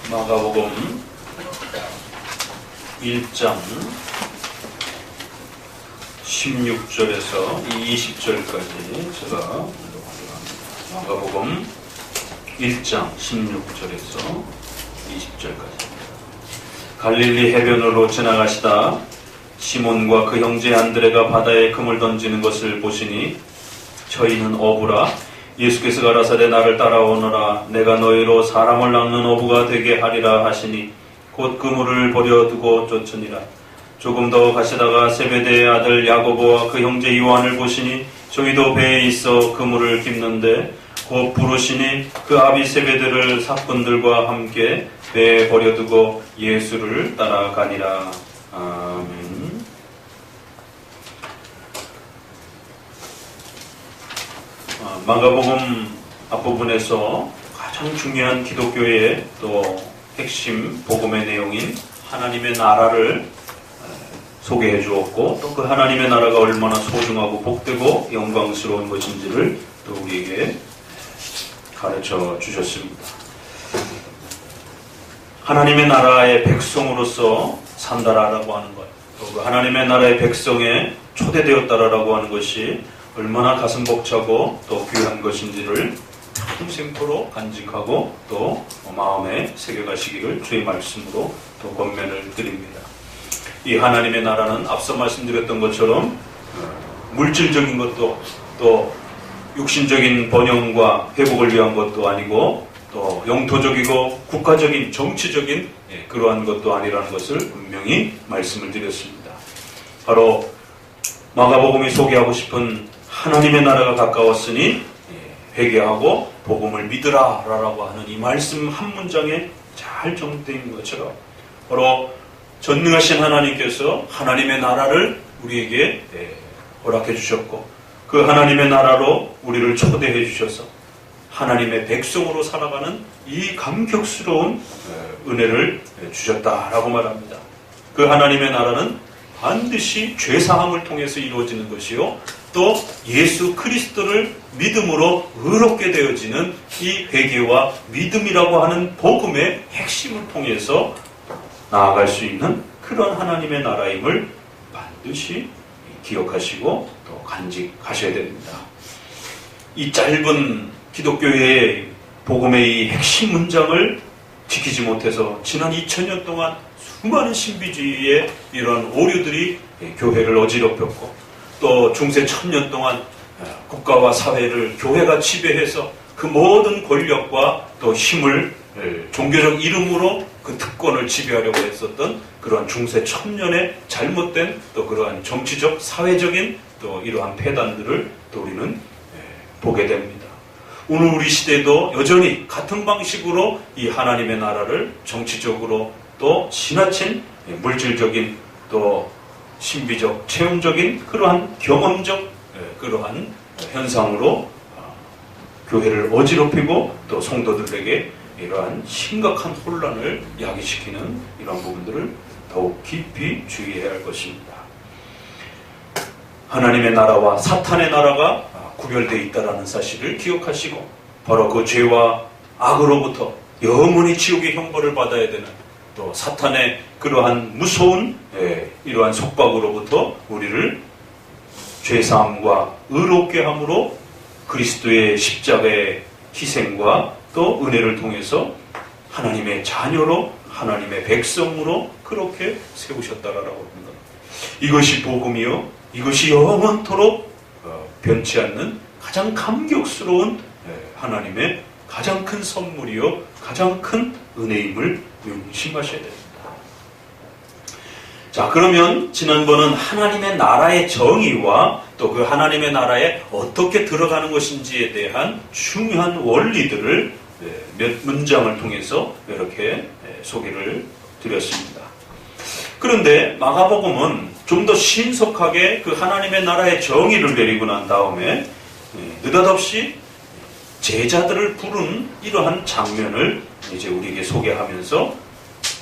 마가복음 1장 16절에서 20절까지 제가 읽어보도록 합니다. 마가복음 1장 16절에서 20절까지. 갈릴리 해변으로 지나가시다 시몬과 그 형제 안드레가 바다에 금을 던지는 것을 보시니 저희는 어부라. 예수께서 가라사대 나를 따라오너라. 내가 너희로 사람을 낚는 어부가 되게 하리라 하시니 곧 그물을 버려두고 쫓으니라. 조금 더 가시다가 세베대의 아들 야고보와 그 형제 요한을 보시니 저희도 배에 있어 그물을 깁는데 곧 부르시니 그 아비 세베대를 사꾼들과 함께 배에 버려두고 예수를 따라가니라. 아멘. 마가복음 앞부분에서 가장 중요한 기독교의 또 핵심 복음의 내용인 하나님의 나라를 소개해 주었고, 또 그 하나님의 나라가 얼마나 소중하고 복되고 영광스러운 것인지를 또 우리에게 가르쳐 주셨습니다. 하나님의 나라의 백성으로서 산다라고 하는 것, 또 그 하나님의 나라의 백성에 초대되었다라고 하는 것이 얼마나 가슴 벅차고 또 귀한 것인지를 평생토록 간직하고 또 마음에 새겨가시기를 주의 말씀으로 또 권면을 드립니다. 이 하나님의 나라는 앞서 말씀드렸던 것처럼 물질적인 것도 또 육신적인 번영과 회복을 위한 것도 아니고 또 영토적이고 국가적인 정치적인 그러한 것도 아니라는 것을 분명히 말씀을 드렸습니다. 바로 마가복음이 소개하고 싶은 하나님의 나라가 가까웠으니 회개하고 복음을 믿으라 라고 하는 이 말씀 한 문장에 잘 정립되어 있는 것처럼 바로 전능하신 하나님께서 하나님의 나라를 우리에게 허락해 주셨고, 그 하나님의 나라로 우리를 초대해 주셔서 하나님의 백성으로 살아가는 이 감격스러운 은혜를 주셨다라고 말합니다. 그 하나님의 나라는 반드시 죄사함을 통해서 이루어지는 것이요, 또 예수 그리스도를 믿음으로 의롭게 되어지는 이 회개와 믿음이라고 하는 복음의 핵심을 통해서 나아갈 수 있는 그런 하나님의 나라임을 반드시 기억하시고 또 간직하셔야 됩니다. 이 짧은 기독교의 복음의 이 핵심 문장을 지키지 못해서 지난 2000년 동안 수많은 신비주의의 이러한 오류들이 교회를 어지럽혔고, 또 중세 1000년 동안 국가와 사회를 교회가 지배해서 그 모든 권력과 또 힘을 종교적 이름으로 그 특권을 지배하려고 했었던 그러한 중세 1000년의 잘못된 또 그러한 정치적 사회적인 또 이러한 폐단들을 또 우리는 보게 됩니다. 오늘 우리 시대도 여전히 같은 방식으로 이 하나님의 나라를 정치적으로 또 지나친 물질적인 또 신비적 체험적인 그러한 경험적 그러한 현상으로 교회를 어지럽히고 또 성도들에게 이러한 심각한 혼란을 야기시키는 이러한 부분들을 더욱 깊이 주의해야 할 것입니다. 하나님의 나라와 사탄의 나라가 구별되어 있다는 사실을 기억하시고, 바로 그 죄와 악으로부터 영원히 지옥의 형벌을 받아야 되는 또 사탄의 그러한 무서운 이러한 속박으로부터 우리를 죄사함과 의롭게 함으로 그리스도의 십자가의 희생과 또 은혜를 통해서 하나님의 자녀로 하나님의 백성으로 그렇게 세우셨다라고 합니다. 이것이 복음이요, 이것이 영원토록 변치 않는 가장 감격스러운 하나님의 가장 큰 선물이요, 가장 큰 은혜임을 명심하셔야 됩니다. 자, 그러면 지난번은 하나님의 나라의 정의와 또 그 하나님의 나라에 어떻게 들어가는 것인지에 대한 중요한 원리들을 몇 문장을 통해서 이렇게 소개를 드렸습니다. 그런데 마가복음은 좀 더 신속하게 그 하나님의 나라의 정의를 내리고 난 다음에 느닷없이 제자들을 부른 이러한 장면을 이제 우리에게 소개하면서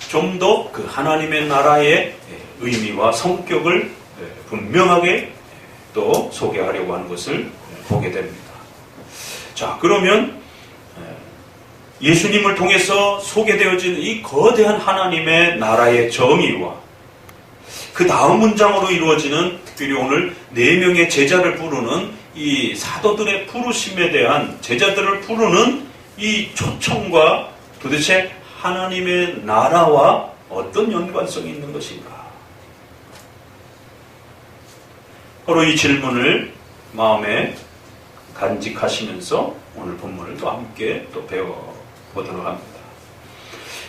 좀 더 그 하나님의 나라의 의미와 성격을 분명하게 또 소개하려고 하는 것을 보게 됩니다. 자, 그러면 예수님을 통해서 소개되어진 이 거대한 하나님의 나라의 정의와 그 다음 문장으로 이루어지는 특별히 오늘 4명의 제자를 부르는 이 사도들의 부르심에 대한 제자들을 부르는 이 초청과 도대체 하나님의 나라와 어떤 연관성이 있는 것인가? 바로 이 질문을 마음에 간직하시면서 오늘 본문을 또 함께 또 배워보도록 합니다.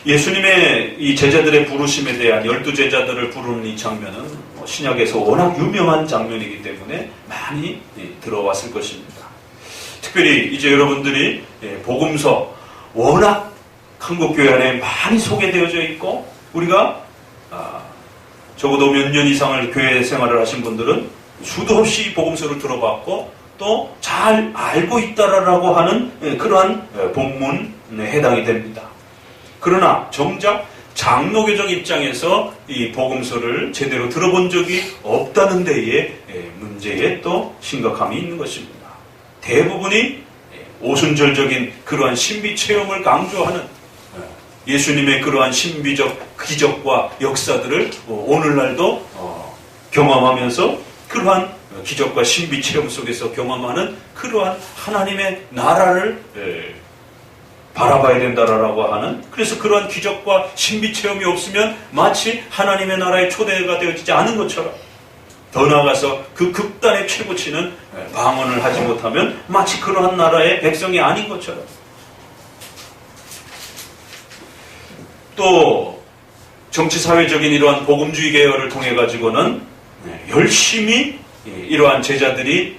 예수님의 이 제자들의 부르심에 대한 12제자들을 부르는 이 장면은 신약에서 워낙 유명한 장면이기 때문에 많이 들어왔을 것입니다. 특별히 이제 여러분들이 복음서 워낙 한국교회 안에 많이 소개되어져 있고 우리가 적어도 몇 년 이상을 교회 생활을 하신 분들은 수도 없이 복음서를 들어봤고 또 잘 알고 있다라고 하는 그러한 본문에 해당이 됩니다. 그러나 정작 장로교적 입장에서 이 복음서를 제대로 들어본 적이 없다는 데에 문제에 또 심각함이 있는 것입니다. 대부분이 오순절적인 그러한 신비 체험을 강조하는 예수님의 그러한 신비적 기적과 역사들을 오늘날도 경험하면서 그러한 기적과 신비 체험 속에서 경험하는 그러한 하나님의 나라를 바라봐야 된다라고 하는, 그래서 그러한 기적과 신비 체험이 없으면 마치 하나님의 나라의 초대가 되어지지 않은 것처럼, 더 나아가서 그 극단의 최고치는 방언을 하지 못하면 마치 그러한 나라의 백성이 아닌 것처럼, 또 정치사회적인 이러한 복음주의 계열을 통해 가지고는 열심히 이러한 제자들이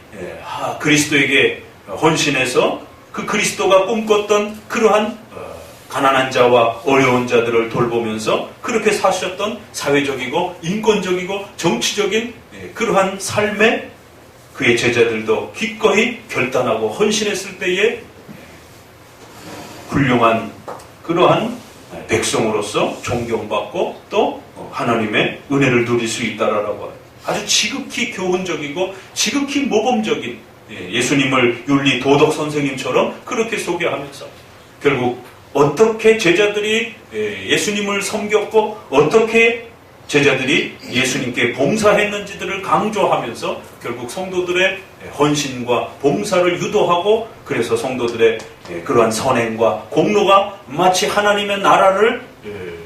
그리스도에게 헌신해서 그 그리스도가 꿈꿨던 그러한 가난한 자와 어려운 자들을 돌보면서 그렇게 사셨던 사회적이고 인권적이고 정치적인 그러한 삶에 그의 제자들도 기꺼이 결단하고 헌신했을 때에 훌륭한 그러한 백성으로서 존경받고 또 하나님의 은혜를 누릴 수 있다라고 하는 아주 지극히 교훈적이고 지극히 모범적인 예수님을 윤리 도덕 선생님처럼 그렇게 소개하면서 결국 어떻게 제자들이 예수님을 섬겼고 어떻게 제자들이 예수님께 봉사했는지들을 강조하면서 결국 성도들의 헌신과 봉사를 유도하고, 그래서 성도들의 그러한 선행과 공로가 마치 하나님의 나라를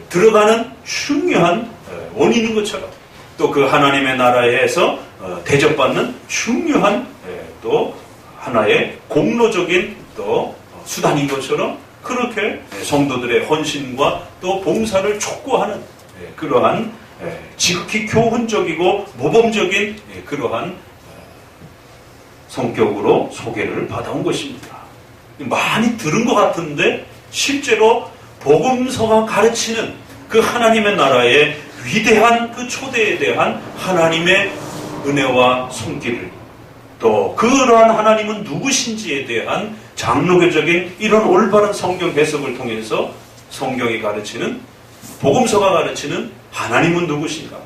들어가는 중요한 원인인 것처럼, 또 그 하나님의 나라에서 대접받는 중요한 또 하나의 공로적인 또 수단인 것처럼 그렇게 성도들의 헌신과 또 봉사를 촉구하는 그러한 지극히 교훈적이고 모범적인 그러한 성격으로 소개를 받아온 것입니다. 많이 들은 것 같은데 실제로 복음서가 가르치는 그 하나님의 나라의 위대한 그 초대에 대한 하나님의 은혜와 손길을, 또 그러한 하나님은 누구신지에 대한 장로교적인 이런 올바른 성경 해석을 통해서 성경이 가르치는, 복음서가 가르치는 하나님은 누구신가,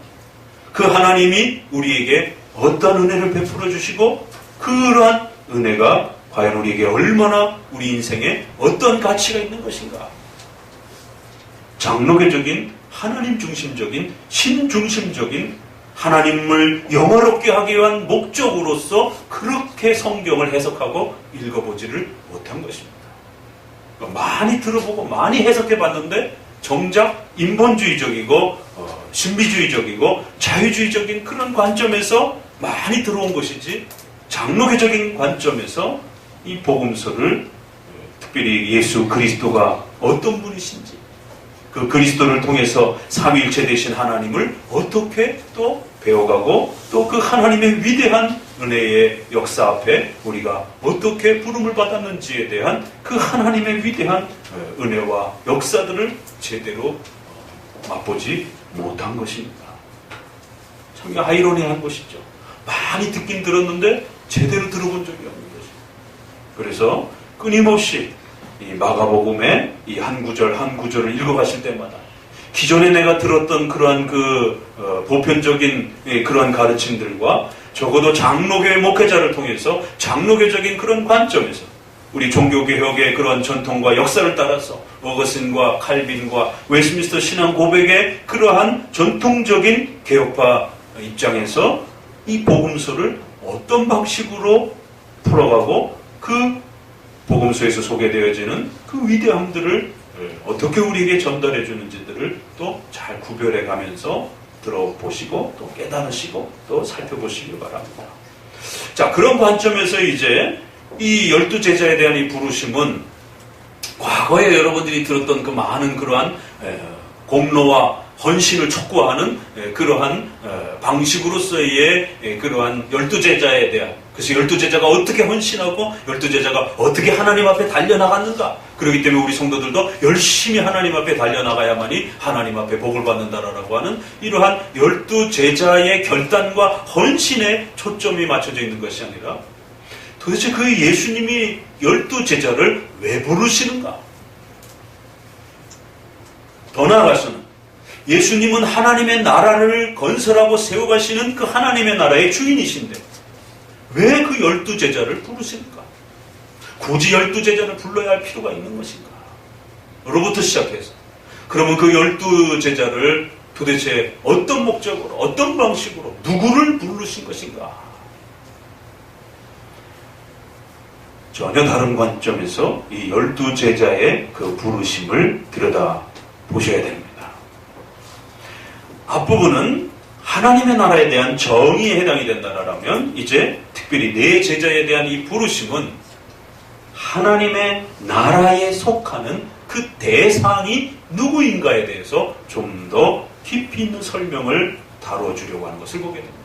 그 하나님이 우리에게 어떤 은혜를 베풀어 주시고 그러한 은혜가 과연 우리에게 얼마나 우리 인생에 어떤 가치가 있는 것인가, 장로교적인 하나님 중심적인 신 중심적인 하나님을 영화롭게 하기 위한 목적으로서 그렇게 성경을 해석하고 읽어보지를 못한 것입니다. 많이 들어보고 많이 해석해봤는데 정작 인본주의적이고 신비주의적이고 자유주의적인 그런 관점에서 많이 들어온 것이지, 장로교적인 관점에서 이 복음서를, 특별히 예수 그리스도가 어떤 분이신지, 그 그리스도를 통해서 삼위일체 되신 하나님을 어떻게 또 배워가고 또 그 하나님의 위대한 은혜의 역사 앞에 우리가 어떻게 부름을 받았는지에 대한 그 하나님의 위대한 은혜와 역사들을 제대로 맛보지 못한 것입니다. 참 아이러니한 것이죠. 많이 듣긴 들었는데 제대로 들어본 적이 없는 것입니다. 그래서 끊임없이 이 마가복음의 이 한 구절 한 구절을 읽어가실 때마다 기존에 내가 들었던 그러한 보편적인 그러한 가르침들과 적어도 장로교회 목회자를 통해서 장로교적인 그런 관점에서 우리 종교개혁의 그러한 전통과 역사를 따라서 어거스틴과 칼빈과 웨스트민스터 신앙 고백의 그러한 전통적인 개혁파 입장에서 이 복음서를 어떤 방식으로 풀어가고 그 복음서에서 소개되어지는 그 위대함들을 어떻게 우리에게 전달해 주는지들을 또 잘 구별해 가면서 들어보시고 또 깨달으시고 또 살펴보시기 바랍니다. 자, 그런 관점에서 이제 이 12제자에 대한 이 부르심은 과거에 여러분들이 들었던 그 많은 그러한 공로와 헌신을 촉구하는 그러한 방식으로서의 그러한 12제자에 대한, 그래서 12제자가 어떻게 헌신하고 12제자가 어떻게 하나님 앞에 달려나갔는가, 그렇기 때문에 우리 성도들도 열심히 하나님 앞에 달려나가야만이 하나님 앞에 복을 받는다라고 하는 이러한 12제자의 결단과 헌신에 초점이 맞춰져 있는 것이 아니라 도대체 그 예수님이 12제자를 왜 부르시는가? 더 나아가서는 예수님은 하나님의 나라를 건설하고 세워가시는 그 하나님의 나라의 주인이신데 왜 그 12제자를 부르십니까? 굳이 12제자를 불러야 할 필요가 있는 것인가? 로부터 시작해서 그러면 그 12제자를 도대체 어떤 목적으로, 어떤 방식으로, 누구를 부르신 것인가? 전혀 다른 관점에서 이 12제자의 그 부르심을 들여다보셔야 됩니다. 앞부분은 하나님의 나라에 대한 정의에 해당이 된다라면 이제 특별히 네 제자에 대한 이 부르심은 하나님의 나라에 속하는 그 대상이 누구인가에 대해서 좀 더 깊이 있는 설명을 다뤄주려고 하는 것을 보게 됩니다.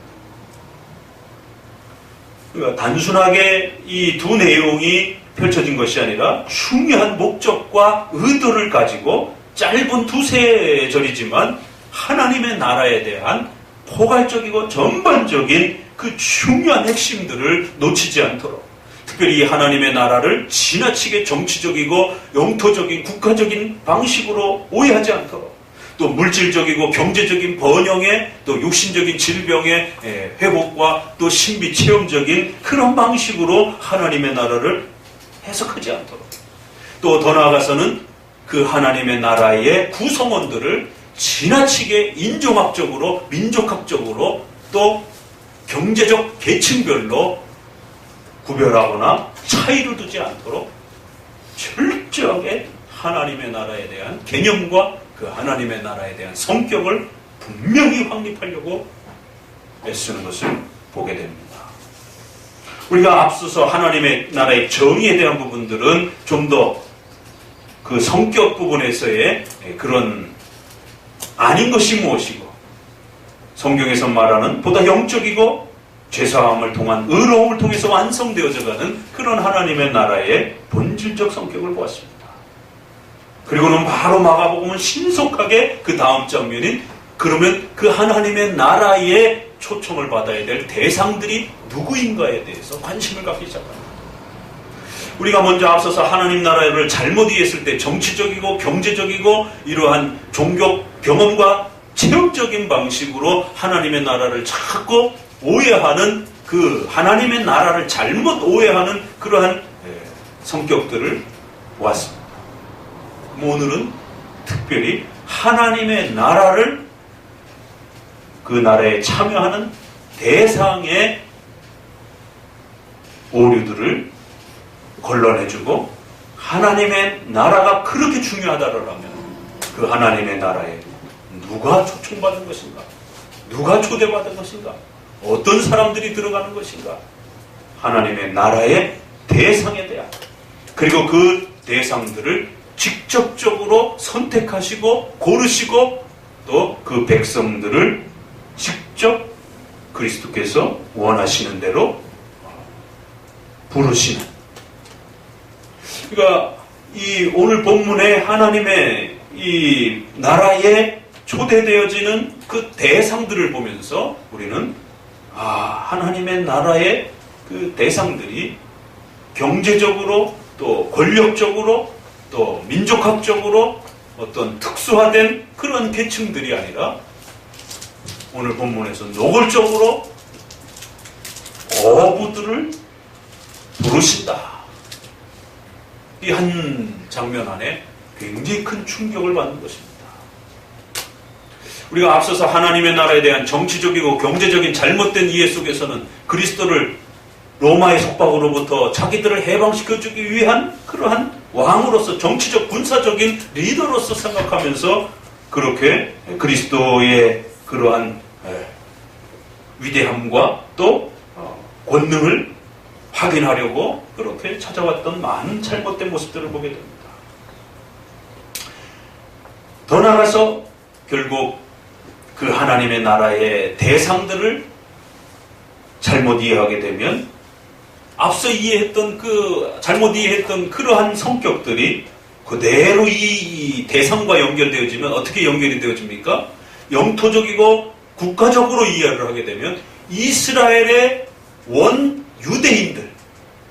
그러니까 단순하게 이 두 내용이 펼쳐진 것이 아니라 중요한 목적과 의도를 가지고 짧은 두세 절이지만 하나님의 나라에 대한 포괄적이고 전반적인 그 중요한 핵심들을 놓치지 않도록, 특별히 하나님의 나라를 지나치게 정치적이고 영토적인 국가적인 방식으로 오해하지 않도록, 또 물질적이고 경제적인 번영의, 또 육신적인 질병의 회복과 또 신비 체험적인 그런 방식으로 하나님의 나라를 해석하지 않도록, 또 더 나아가서는 그 하나님의 나라의 구성원들을 지나치게 인종학적으로, 민족학적으로, 또 경제적 계층별로 구별하거나 차이를 두지 않도록 철저하게 하나님의 나라에 대한 개념과 그 하나님의 나라에 대한 성격을 분명히 확립하려고 애쓰는 것을 보게 됩니다. 우리가 앞서서 하나님의 나라의 정의에 대한 부분들은 좀 더 그 성격 부분에서의 그런 아닌 것이 무엇이고, 성경에서 말하는 보다 영적이고 죄사함을 통한 의로움을 통해서 완성되어져가는 그런 하나님의 나라의 본질적 성격을 보았습니다. 그리고는 바로 마가복음은 신속하게 그 다음 장면인 그러면 그 하나님의 나라에 초청을 받아야 될 대상들이 누구인가에 대해서 관심을 갖기 시작합니다. 우리가 먼저 앞서서 하나님 나라를 잘못 이해했을 때 정치적이고 경제적이고 이러한 종교 경험과 체험적인 방식으로 하나님의 나라를 자꾸 오해하는, 그 하나님의 나라를 잘못 오해하는 그러한 성격들을 보았습니다. 오늘은 특별히 하나님의 나라를, 그 나라에 참여하는 대상의 오류들을 걸러내주고, 하나님의 나라가 그렇게 중요하다라면 그 하나님의 나라에 누가 초청받은 것인가? 누가 초대받은 것인가? 어떤 사람들이 들어가는 것인가? 하나님의 나라의 대상에 대한, 그리고 그 대상들을 직접적으로 선택하시고 고르시고 또 그 백성들을 직접 그리스도께서 원하시는 대로 부르시는, 그러니까 이 오늘 본문에 하나님의 이 나라에 초대되어지는 그 대상들을 보면서 우리는 하나님의 나라의 그 대상들이 경제적으로 또 권력적으로 또 민족학적으로 어떤 특수화된 그런 계층들이 아니라 오늘 본문에서 노골적으로 어부들을 부르신다. 이 한 장면 안에 굉장히 큰 충격을 받는 것입니다. 우리가 앞서서 하나님의 나라에 대한 정치적이고 경제적인 잘못된 이해 속에서는 그리스도를 로마의 속박으로부터 자기들을 해방시켜주기 위한 그러한 왕으로서 정치적 군사적인 리더로서 생각하면서 그렇게 그리스도의 그러한 위대함과 또 권능을 확인하려고 그렇게 찾아왔던 많은 잘못된 모습들을 보게 됩니다. 더 나아가서 결국 그 하나님의 나라의 대상들을 잘못 이해하게 되면 앞서 잘못 이해했던 그러한 성격들이 그대로 이 대상과 연결되어지면 어떻게 연결이 되어집니까? 영토적이고 국가적으로 이해를 하게 되면 이스라엘의 원 유대인들,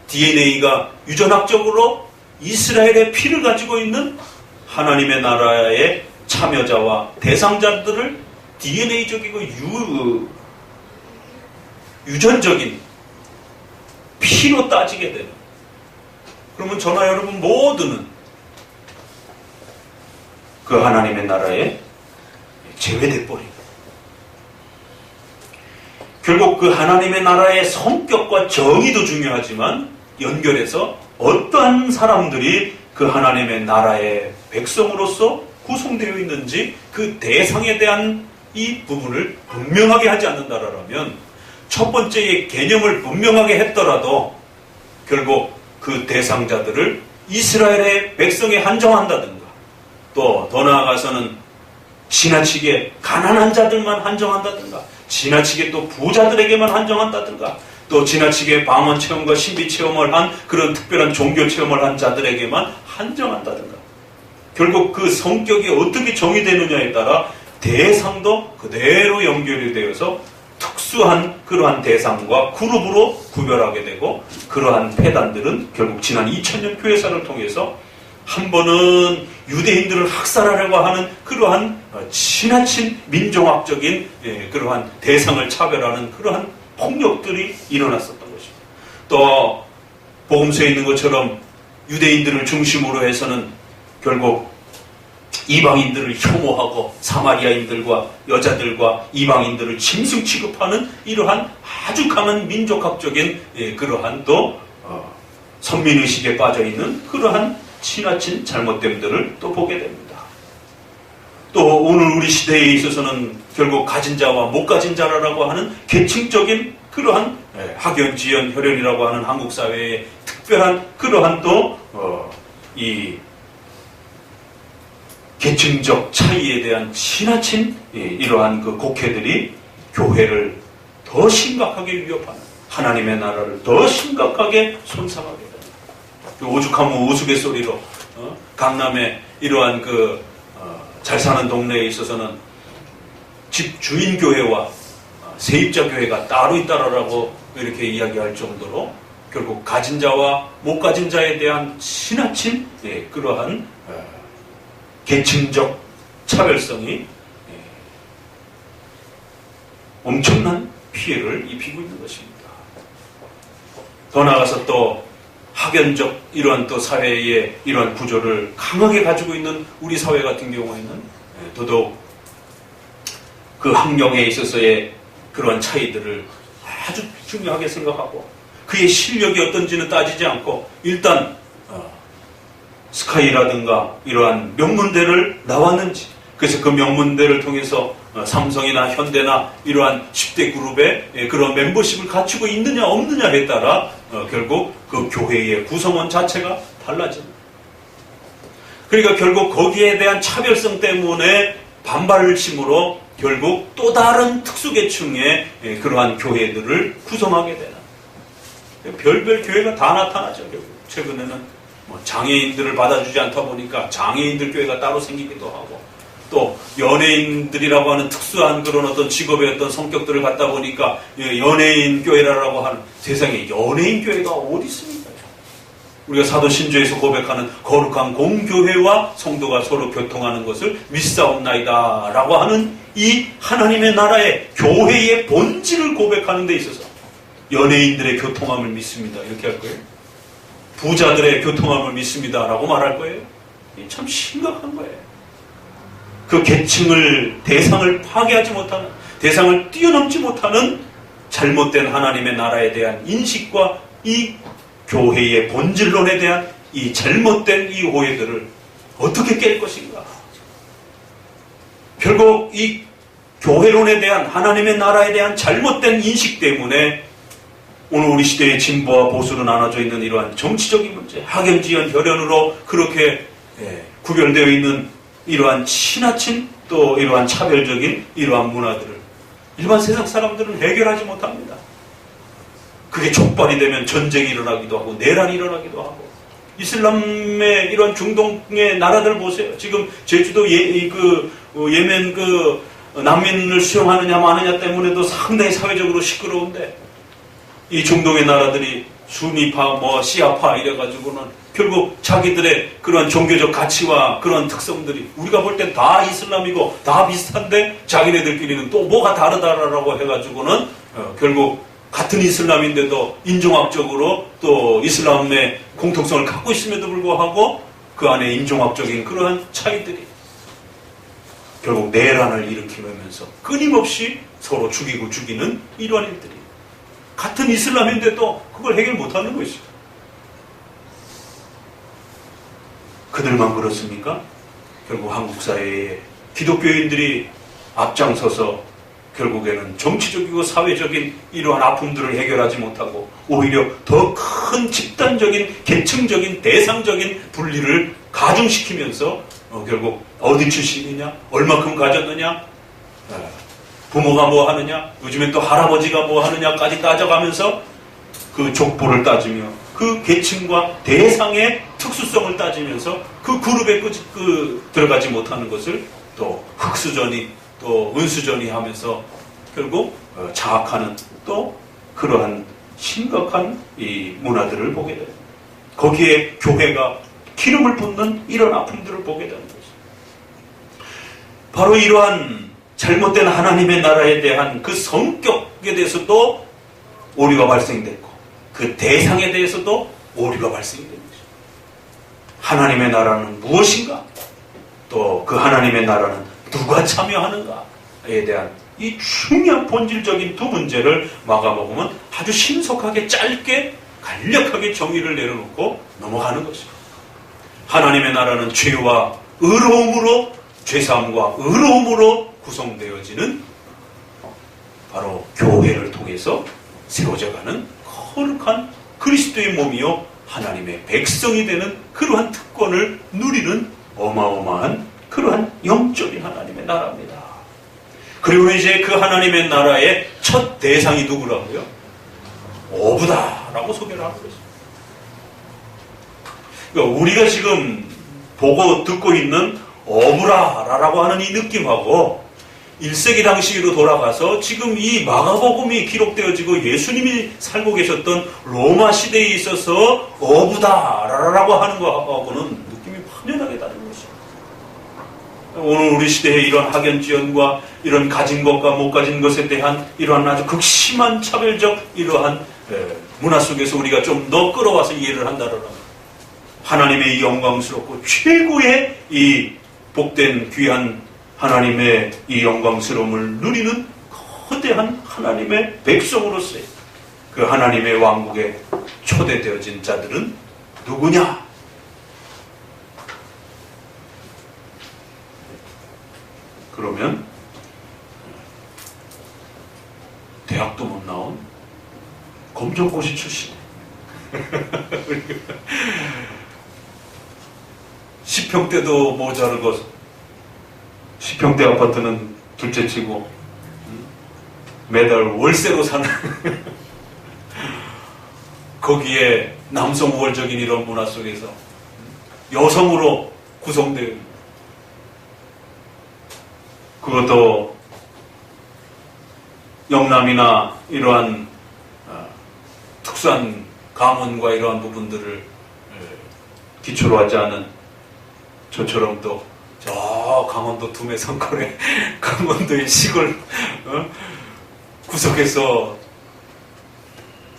DNA가 유전학적으로 이스라엘의 피를 가지고 있는 하나님의 나라의 참여자와 대상자들을 DNA적이고 유전적인 피로 따지게 되는, 그러면 저나 여러분 모두는 그 하나님의 나라에 제외돼 버립니다. 결국 그 하나님의 나라의 성격과 정의도 중요하지만 연결해서 어떠한 사람들이 그 하나님의 나라의 백성으로서 구성되어 있는지 그 대상에 대한 이 부분을 분명하게 하지 않는다라면 첫 번째의 개념을 분명하게 했더라도 결국 그 대상자들을 이스라엘의 백성에 한정한다든가 또 더 나아가서는 지나치게 가난한 자들만 한정한다든가 지나치게 또 부자들에게만 한정한다든가 또 지나치게 방언 체험과 신비 체험을 한 그런 특별한 종교 체험을 한 자들에게만 한정한다든가 결국 그 성격이 어떻게 정의되느냐에 따라 대상도 그대로 연결이 되어서 특수한 그러한 대상과 그룹으로 구별하게 되고 그러한 폐단들은 결국 지난 2000년 교회사를 통해서 한 번은 유대인들을 학살하려고 하는 그러한 지나친 민족학적인 그러한 대상을 차별하는 그러한 폭력들이 일어났었던 것입니다. 또 복음서에 있는 것처럼 유대인들을 중심으로 해서는 결국 이방인들을 혐오하고 사마리아인들과 여자들과 이방인들을 짐승 취급하는 이러한 아주 강한 민족학적인 그러한 또 선민의식에 빠져있는 그러한 지나친 잘못됨들을 또 보게 됩니다. 또 오늘 우리 시대에 있어서는 결국 가진 자와 못 가진 자라고 하는 계층적인 그러한 학연, 지연, 혈연이라고 하는 한국 사회의 특별한 그러한 또 이 계층적 차이에 대한 지나친 이러한 그 곡해들이 교회를 더 심각하게 위협하는 하나님의 나라를 더 심각하게 손상하게 됩니다. 오죽하면 우스갯소리로 강남에 이러한 잘 사는 동네에 있어서는 집 주인 교회와 세입자 교회가 따로 있다라고 이렇게 이야기할 정도로 결국 가진 자와 못 가진 자에 대한 지나친 그러한 계층적 차별성이 엄청난 피해를 입히고 있는 것입니다. 더 나아가서 또 학연적 이러한 또 사회의 이러한 구조를 강하게 가지고 있는 우리 사회 같은 경우에는 더더욱 그 학력에 있어서의 그러한 차이들을 아주 중요하게 생각하고 그의 실력이 어떤지는 따지지 않고 일단 스카이라든가 이러한 명문대를 나왔는지 그래서 그 명문대를 통해서 삼성이나 현대나 이러한 10대 그룹의 그런 멤버십을 갖추고 있느냐 없느냐에 따라 결국 그 교회의 구성원 자체가 달라집니다. 그러니까 결국 거기에 대한 차별성 때문에 반발심으로 결국 또 다른 특수계층의 그러한 교회들을 구성하게 되는 별별 교회가 다 나타나죠. 결국 최근에는 장애인들을 받아주지 않다 보니까 장애인들 교회가 따로 생기기도 하고 또 연예인들이라고 하는 특수한 그런 어떤 직업의 어떤 성격들을 갖다 보니까 연예인 교회라고 하는 세상에 연예인 교회가 어디 있습니까? 우리가 사도 신조에서 고백하는 거룩한 공교회와 성도가 서로 교통하는 것을 믿사옵나이다 라고 하는 이 하나님의 나라의 교회의 본질을 고백하는 데 있어서 연예인들의 교통함을 믿습니다. 이렇게 할 거예요. 부자들의 교통함을 믿습니다라고 말할 거예요. 참 심각한 거예요. 그 계층을, 대상을 파괴하지 못하는, 대상을 뛰어넘지 못하는 잘못된 하나님의 나라에 대한 인식과 이 교회의 본질론에 대한 이 잘못된 이 오해들을 어떻게 깰 것인가. 결국 이 교회론에 대한, 하나님의 나라에 대한 잘못된 인식 때문에 오늘 우리 시대의 진보와 보수로 나눠져 있는 이러한 정치적인 문제, 학연지연 혈연으로 그렇게 구별되어 있는 이러한 지나친 또 이러한 차별적인 이러한 문화들을 일반 세상 사람들은 해결하지 못합니다. 그게 촉발이 되면 전쟁이 일어나기도 하고 내란이 일어나기도 하고. 이슬람의 이런 중동의 나라들 보세요. 지금 제주도 예멘 난민을 수용하느냐 마느냐 때문에도 상당히 사회적으로 시끄러운데, 이 중동의 나라들이 수니파, 시아파 이래가지고는 결국 자기들의 그런 종교적 가치와 그런 특성들이 우리가 볼 땐 다 이슬람이고 다 비슷한데 자기네들끼리는 또 뭐가 다르다라고 해가지고는 결국 같은 이슬람인데도 인종학적으로 또 이슬람의 공통성을 갖고 있음에도 불구하고 그 안에 인종학적인 그러한 차이들이 결국 내란을 일으키면서 끊임없이 서로 죽이고 죽이는 이러한 일들이, 같은 이슬람인데도 그걸 해결 못하는 것이죠. 그들만 그렇습니까? 결국 한국 사회에 기독교인들이 앞장서서 결국에는 정치적이고 사회적인 이러한 아픔들을 해결하지 못하고 오히려 더 큰 집단적인, 계층적인, 대상적인 분리를 가중시키면서 결국 어디 출신이냐, 얼마큼 가졌느냐, 부모가 뭐 하느냐, 요즘엔 또 할아버지가 뭐 하느냐까지 따져가면서 그 족보를 따지며 그 계층과 대상의 특수성을 따지면서 그 그룹에 들어가지 못하는 것을 또 흑수저니 또 은수저니 하면서 결국 장악하는 또 그러한 심각한 이 문화들을 보게 돼요. 거기에 교회가 기름을 붓는 이런 아픔들을 보게 되는 거죠. 바로 이러한 잘못된 하나님의 나라에 대한 그 성격에 대해서도 오류가 발생됐고 그 대상에 대해서도 오류가 발생된 거죠. 하나님의 나라는 무엇인가? 또 그 하나님의 나라는 누가 참여하는가에 대한 이 중요한 본질적인 두 문제를 마가복음은 아주 신속하게 짧게 간략하게 정의를 내려놓고 넘어가는 것입니다. 하나님의 나라는 죄와 의로움으로, 죄사함과 의로움으로 구성되어지는 바로 교회를 통해서 세워져가는 거룩한 그리스도의 몸이요 하나님의 백성이 되는 그러한 특권을 누리는 어마어마한 그러한 영적인 하나님의 나라입니다. 그리고 이제 그 하나님의 나라의 첫 대상이 누구라고요? 어부다라고 소개를 하고 있습니다. 그러니까 우리가 지금 보고 듣고 있는 어부라라고 하는 이 느낌하고 1세기 당시로 돌아가서 지금 이 마가복음이 기록되어지고 예수님이 살고 계셨던 로마 시대에 있어서 어부다라고 하는 것하고는 느낌이 확연하게 다른 것이죠. 오늘 우리 시대의 이런 학연지연과 이런 가진 것과 못 가진 것에 대한 이러한 아주 극심한 차별적 이러한 문화 속에서 우리가 좀 더 끌어와서 이해를 한다라면 하나님의 이 영광스럽고 최고의 이 복된 귀한 하나님의 이 영광스러움을 누리는 거대한 하나님의 백성으로서의 그 하나님의 왕국에 초대되어진 자들은 누구냐? 그러면 대학도 못 나온 검정고시 출신 10평대도 모자르고 10평대 아파트는 둘째치고 매달 월세로 사는 거기에 남성 우월적인 이런 문화 속에서 여성으로 구성되어 그것도 영남이나 이러한 특수한 가문과 이러한 부분들을 기초로 하지 않은 저처럼 또 저 강원도 두메성골에 강원도의 시골 구석에서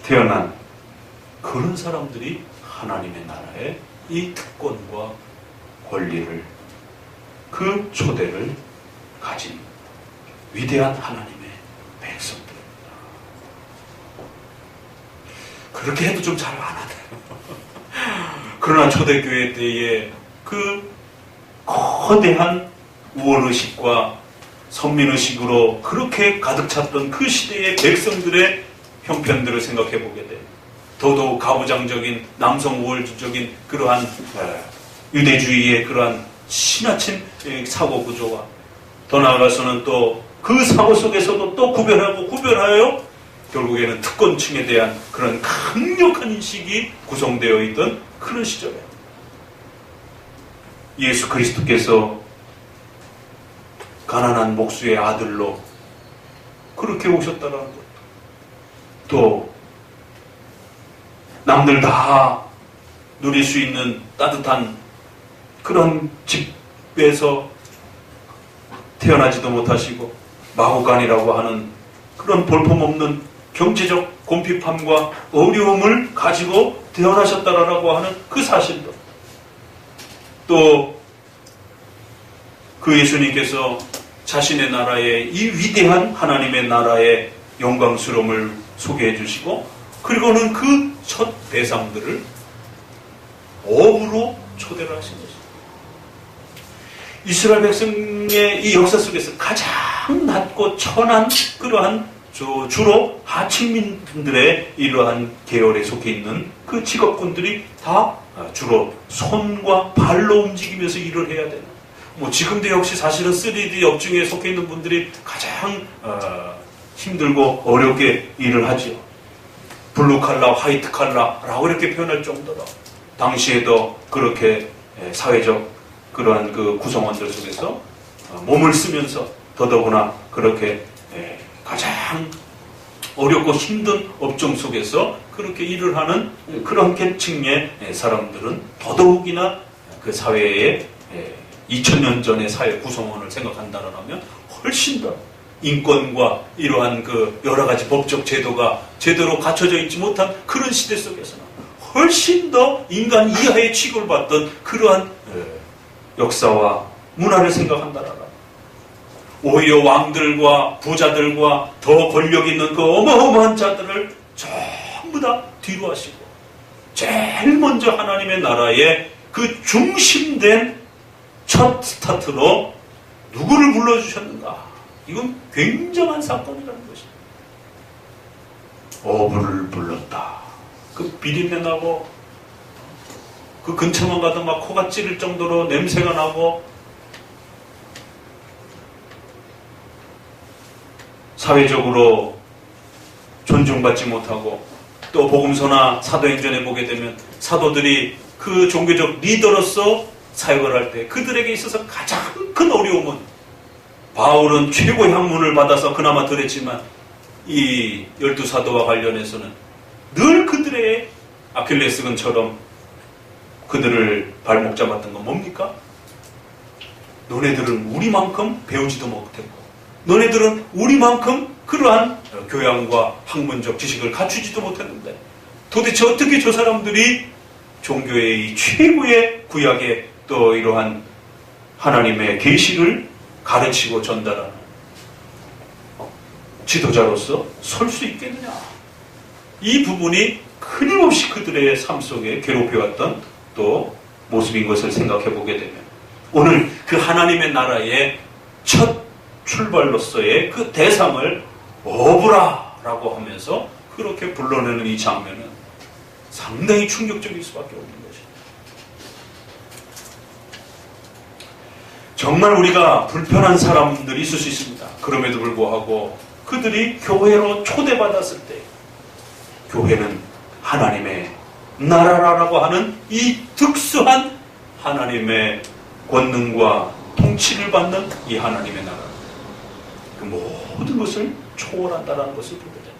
태어난 그런 사람들이 하나님의 나라의 이 특권과 권리를, 그 초대를 가진 위대한 하나님의 백성들입니다. 그렇게 해도 좀 잘 안 하네요. 그러나 초대교회 때에 그 거대한 우월의식과 선민의식으로 그렇게 가득 찼던 그 시대의 백성들의 형편들을 생각해 보게 돼요. 더더욱 가부장적인 남성 우월주적인 그러한 유대주의의 그러한 지나친 사고 구조와 더 나아가서는 또 그 사고 속에서도 또 구별하여 결국에는 특권층에 대한 그런 강력한 인식이 구성되어 있던 그런 시절에 예수 그리스도께서 가난한 목수의 아들로 그렇게 오셨다는 것, 또 남들 다 누릴 수 있는 따뜻한 그런 집에서 태어나지도 못하시고 마구간이라고 하는 그런 볼품없는 경제적 곤핍함과 어려움을 가지고 태어나셨다라고 하는 그 사실도, 또 그 예수님께서 자신의 나라의 이 위대한 하나님의 나라의 영광스러움을 소개해 주시고, 그리고는 그 첫 대상들을 어부로 초대를 하신 것입니다. 이스라엘 백성의 이 역사 속에서 가장 낮고 천한 그러한 주로 하층민들의 이러한 계열에 속해 있는 그 직업군들이 다 주로 손과 발로 움직이면서 일을 해야 되는, 지금도 역시 사실은 3D 업종에 속해 있는 분들이 가장 힘들고 어렵게 일을 하지요. 블루 칼라, 화이트 칼라라고 이렇게 표현할 정도로 당시에도 그렇게 사회적 그러한 그 구성원들 속에서 몸을 쓰면서 더더구나 그렇게 가장 어렵고 힘든 업종 속에서 그렇게 일을 하는 그런 계층의 사람들은 더더욱이나 그 사회의 2000년 전의 사회 구성원을 생각한다면 훨씬 더 인권과 이러한 그 여러 가지 법적 제도가 제대로 갖춰져 있지 못한 그런 시대 속에서는 훨씬 더 인간 이하의 취급을 받던 그러한 역사와 문화를 생각한다라라. 오히려 왕들과 부자들과 더 권력 있는 그 어마어마한 자들을 전부 다 뒤로 하시고 제일 먼저 하나님의 나라의 그 중심된 첫 스타트로 누구를 불러주셨는가? 이건 굉장한 사건이라는 것입니다. 어부를 불렀다. 그 비린내 나고 그 근처만 가도 막 코가 찌를 정도로 냄새가 나고 사회적으로 존중받지 못하고, 또 복음서나 사도행전에 보게 되면 사도들이 그 종교적 리더로서 사역을 할 때 그들에게 있어서 가장 큰 어려움은, 바울은 최고의 학문을 받아서 그나마 덜했지만 이 12사도와 관련해서는 늘 그들의 아킬레스건처럼 그들을 발목 잡았던 건 뭡니까? 너네들은 우리만큼 배우지도 못했고, 너네들은 우리만큼 그러한 교양과 학문적 지식을 갖추지도 못했는데 도대체 어떻게 저 사람들이 종교의 이 최고의 구약의 또 이러한 하나님의 계시를 가르치고 전달하는 지도자로서 설 수 있겠느냐? 이 부분이 끊임없이 그들의 삶 속에 괴롭혀왔던 또 모습인 것을 생각해 보게 되면, 오늘 그 하나님의 나라의 첫 출발로서의 그 대상을 어부라라고 하면서 그렇게 불러내는 이 장면은 상당히 충격적일 수밖에 없는 것입니다. 정말 우리가 불편한 사람들이 있을 수 있습니다. 그럼에도 불구하고 그들이 교회로 초대받았을 때, 교회는 하나님의 나라라고 하는 이 특수한 하나님의 권능과 통치를 받는 이 하나님의 나라, 그 모든 것을 초월한다는 것을 보게 됩니다.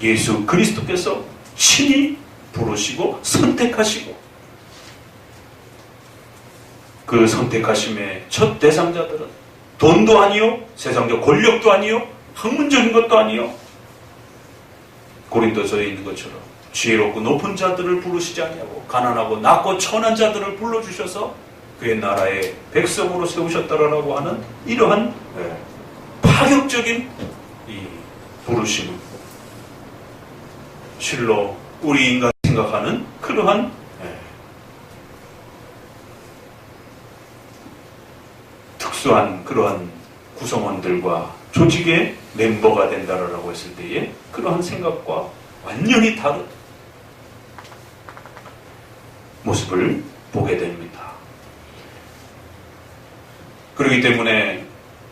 예수 그리스도께서 친히 부르시고 선택하시고, 그 선택하심의 첫 대상자들은 돈도 아니요, 세상적 권력도 아니요, 학문적인 것도 아니요, 고린도서에 있는 것처럼 지혜롭고 높은 자들을 부르시지 아니하고 가난하고 낮고 천한 자들을 불러주셔서 그의 나라의 백성으로 세우셨다라고 하는 이러한 파격적인 이 부르심은 실로 우리 인간이 생각하는 그러한 특수한 그러한 구성원들과 조직의 멤버가 된다라고 했을 때에 그러한 생각과 완전히 다른 모습을 보게 됩니다. 그렇기 때문에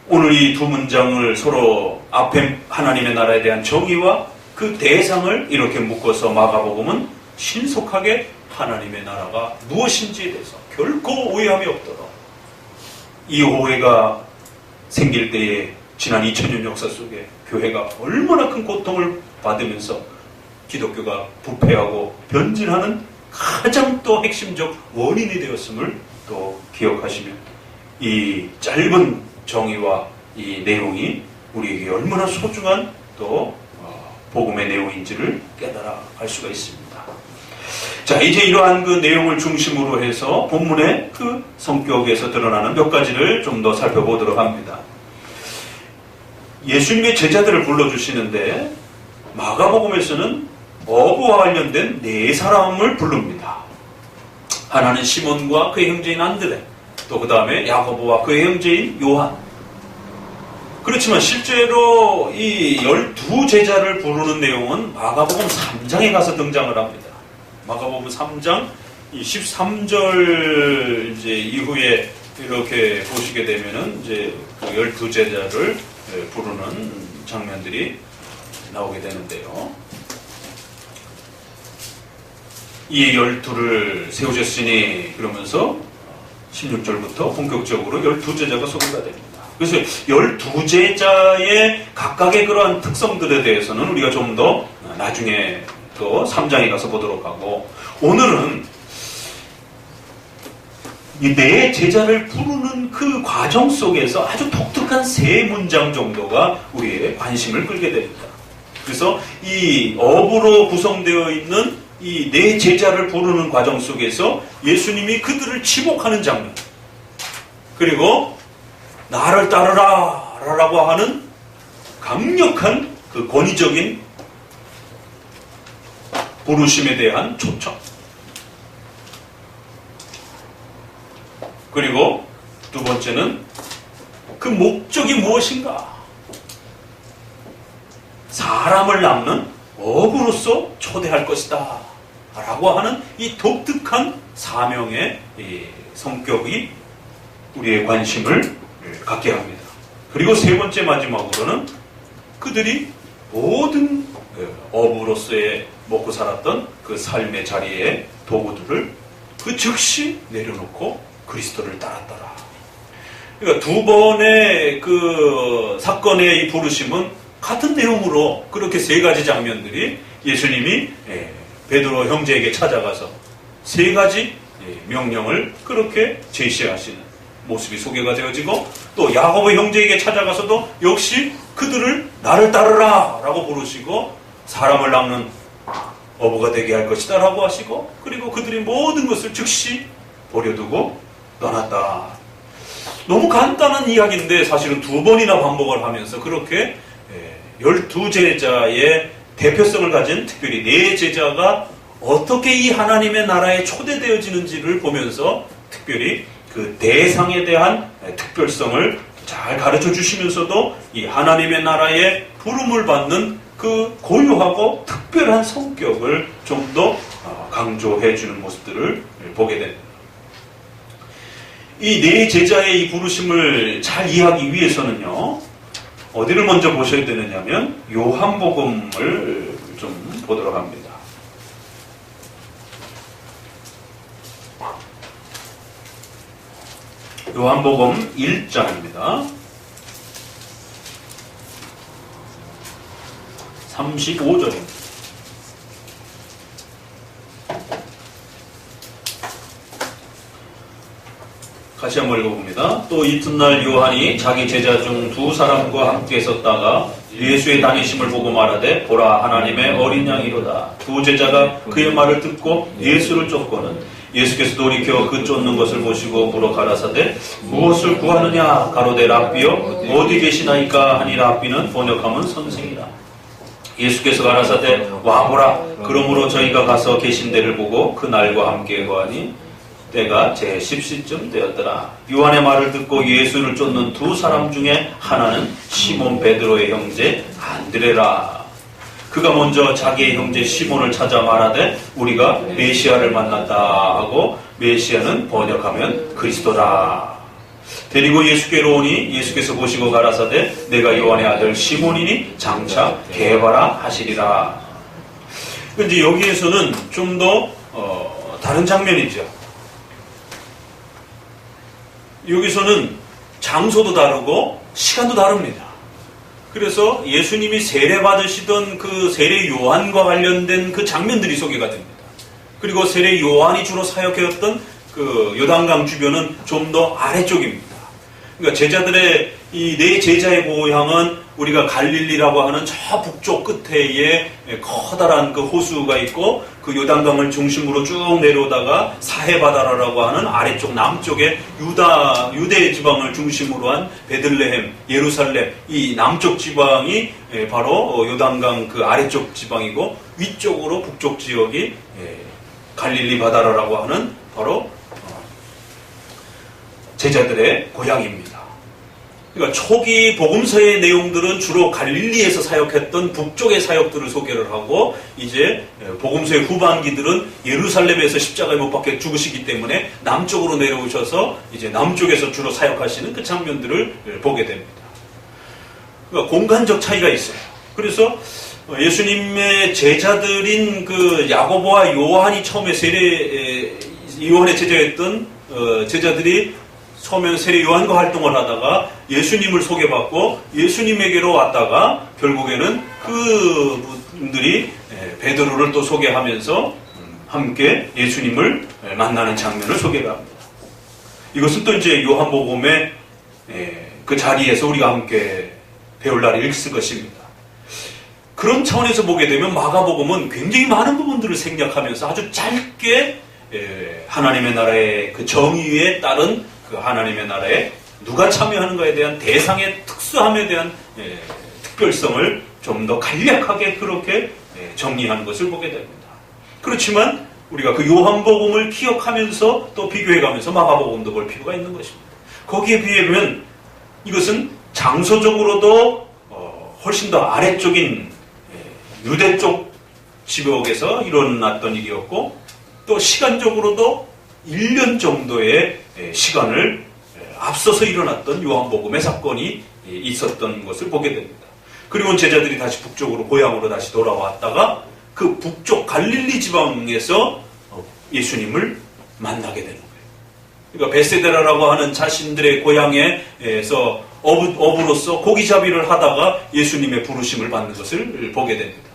오늘 이 두 문장을 서로 앞에 하나님의 나라에 대한 정의와 그 대상을 이렇게 묶어서 마가복음은 신속하게 하나님의 나라가 무엇인지에 대해서 결코 오해함이 없도록 이 오해가 생길 때에 지난 2000년 역사 속에 교회가 얼마나 큰 고통을 받으면서 기독교가 부패하고 변질하는 가장 또 핵심적 원인이 되었음을 또 기억하시면 이 짧은 정의와 이 내용이 우리에게 얼마나 소중한 또 복음의 내용인지를 깨달아 갈 수가 있습니다. 자, 이제 이러한 그 내용을 중심으로 해서 본문의 그 성격에서 드러나는 몇 가지를 좀 더 살펴보도록 합니다. 예수님의 제자들을 불러주시는데 마가복음에서는 어부와 관련된 네 사람을 부릅니다. 하나는 시몬과 그의 형제인 안드레, 또 그 다음에 야고보와 그의 형제인 요한. 그렇지만 실제로 이 12제자를 부르는 내용은 마가복음 3장에 가서 등장을 합니다. 마가복음 3장 13절 이제 이후에 이렇게 보시게 되면은 이제 그 12제자를 부르는 장면들이 나오게 되는데요. 이 12를 세우셨으니 그러면서 16절부터 본격적으로 12제자가 소개가 됩니다. 그래서 12제자의 각각의 그러한 특성들에 대해서는 우리가 좀 더 나중에 또 3장에 가서 보도록 하고, 오늘은 이 네 제자를 부르는 그 과정 속에서 아주 독특한 세 문장 정도가 우리의 관심을 끌게 됩니다. 그래서 이 어부로 구성되어 있는 이 네 제자를 부르는 과정 속에서 예수님이 그들을 지목하는 장면, 그리고 나를 따르라 라고 하는 강력한 그 권위적인 부르심에 대한 초청, 그리고 두 번째는 그 목적이 무엇인가, 사람을 낚는 어부로서 초대할 것이다 라고 하는 이 독특한 사명의 이 성격이 우리의 관심을 갖게 합니다. 그리고 세 번째 마지막으로는 그들이 모든 어부로서의 먹고 살았던 그 삶의 자리에 도구들을 그 즉시 내려놓고 그리스도를 따랐더라. 그러니까 두 번의 그 사건의 이 부르심은 같은 내용으로 그렇게 세 가지 장면들이 예수님이 베드로 형제에게 찾아가서 세 가지 명령을 그렇게 제시하시는 모습이 소개가 되어지고, 또 야고보 형제에게 찾아가서도 역시 그들을 나를 따르라 라고 부르시고 사람을 낚는 어부가 되게 할 것이다 라고 하시고, 그리고 그들이 모든 것을 즉시 버려두고 떠났다. 너무 간단한 이야기인데 사실은 두 번이나 반복을 하면서 그렇게 12제자의 대표성을 가진 특별히 네 제자가 어떻게 이 하나님의 나라에 초대되어지는지를 보면서 특별히 그 대상에 대한 특별성을 잘 가르쳐 주시면서도 이 하나님의 나라에 부름을 받는 그 고유하고 특별한 성격을 좀 더 강조해 주는 모습들을 보게 됩니다. 이 네 제자의 이 부르심을 잘 이해하기 위해서는요, 어디를 먼저 보셔야 되느냐면 요한복음을 좀 보도록 합니다. 요한복음 1장입니다. 35절입니다. 다시 한번 읽어봅니다. 또 이튿날 요한이 자기 제자 중 두 사람과 함께 있었다가 예수의 다니심을 보고 말하되 보라 하나님의 어린 양이로다. 두 제자가 그의 말을 듣고 예수를 쫓고는 예수께서 돌이켜 그 쫓는 것을 보시고 물어 가라사대 무엇을 구하느냐 가로되 랍비여 어디 계시나이까 하니 랍비는 번역하면 선생이라. 예수께서 가라사대 와보라. 그러므로 저희가 가서 계신 데를 보고 그 날과 함께 거하니 때가 제 10시쯤 되었더라. 요한의 말을 듣고 예수를 쫓는 두 사람 중에 하나는 시몬 베드로의 형제 안드레라. 그가 먼저 자기의 형제 시몬을 찾아 말하되 우리가 메시아를 만났다 하고 메시아는 번역하면 그리스도라. 데리고 예수께로 오니 예수께서 보시고 가라사대 내가 요한의 아들 시몬이니 장차 게바라 하시리라. 근데 여기에서는 좀 더 다른 장면이죠. 여기서는 장소도 다르고 시간도 다릅니다. 그래서 예수님이 세례 받으시던 그 세례 요한과 관련된 그 장면들이 소개가 됩니다. 그리고 세례 요한이 주로 사역했던 그 요단강 주변은 좀 더 아래쪽입니다. 그러니까 제자들의 이 네 제자의 고향은 우리가 갈릴리라고 하는 저 북쪽 끝에에 커다란 그 호수가 있고 그 요단강을 중심으로 쭉 내려오다가 사해바다라고 하는 아래쪽 남쪽에 유대 지방을 중심으로 한 베들레헴, 예루살렘 이 남쪽 지방이 바로 요단강 그 아래쪽 지방이고 위쪽으로 북쪽 지역이 갈릴리 바다라고 하는 바로 제자들의 고향입니다. 그러니까 초기 복음서의 내용들은 주로 갈릴리에서 사역했던 북쪽의 사역들을 소개를 하고 이제 복음서의 후반기들은 예루살렘에서 십자가에 못 박혀 죽으시기 때문에 남쪽으로 내려오셔서 이제 남쪽에서 주로 사역하시는 그 장면들을 보게 됩니다. 그러니까 공간적 차이가 있어요. 그래서 예수님의 제자들인 그 야고보와 요한이 처음에 요한의 제자였던 제자들이 처음에는 세례 요한과 활동을 하다가 예수님을 소개받고 예수님에게로 왔다가 결국에는 그 분들이 베드로를 또 소개하면서 함께 예수님을 만나는 장면을 소개를 합니다. 이것은 또 이제 요한복음의 그 자리에서 우리가 함께 배울 날이 있을 것입니다. 그런 차원에서 보게 되면 마가복음은 굉장히 많은 부분들을 생략하면서 아주 짧게 하나님의 나라의 그 정의에 따른 그 하나님의 나라에 누가 참여하는가에 대한 대상의 특수함에 대한 특별성을 좀 더 간략하게 그렇게 정리하는 것을 보게 됩니다. 그렇지만 우리가 그 요한복음을 기억하면서 또 비교해가면서 마가복음도 볼 필요가 있는 것입니다. 거기에 비하면 이것은 장소적으로도 훨씬 더 아래쪽인 유대 쪽 지역에서 일어났던 일이었고 또 시간적으로도 1년 정도의 시간을 앞서서 일어났던 요한복음의 사건이 있었던 것을 보게 됩니다. 그리고 제자들이 다시 북쪽으로 고향으로 다시 돌아왔다가 그 북쪽 갈릴리 지방에서 예수님을 만나게 되는 거예요. 그러니까 베세다라고 하는 자신들의 고향에서 어부로서 고기잡이를 하다가 예수님의 부르심을 받는 것을 보게 됩니다.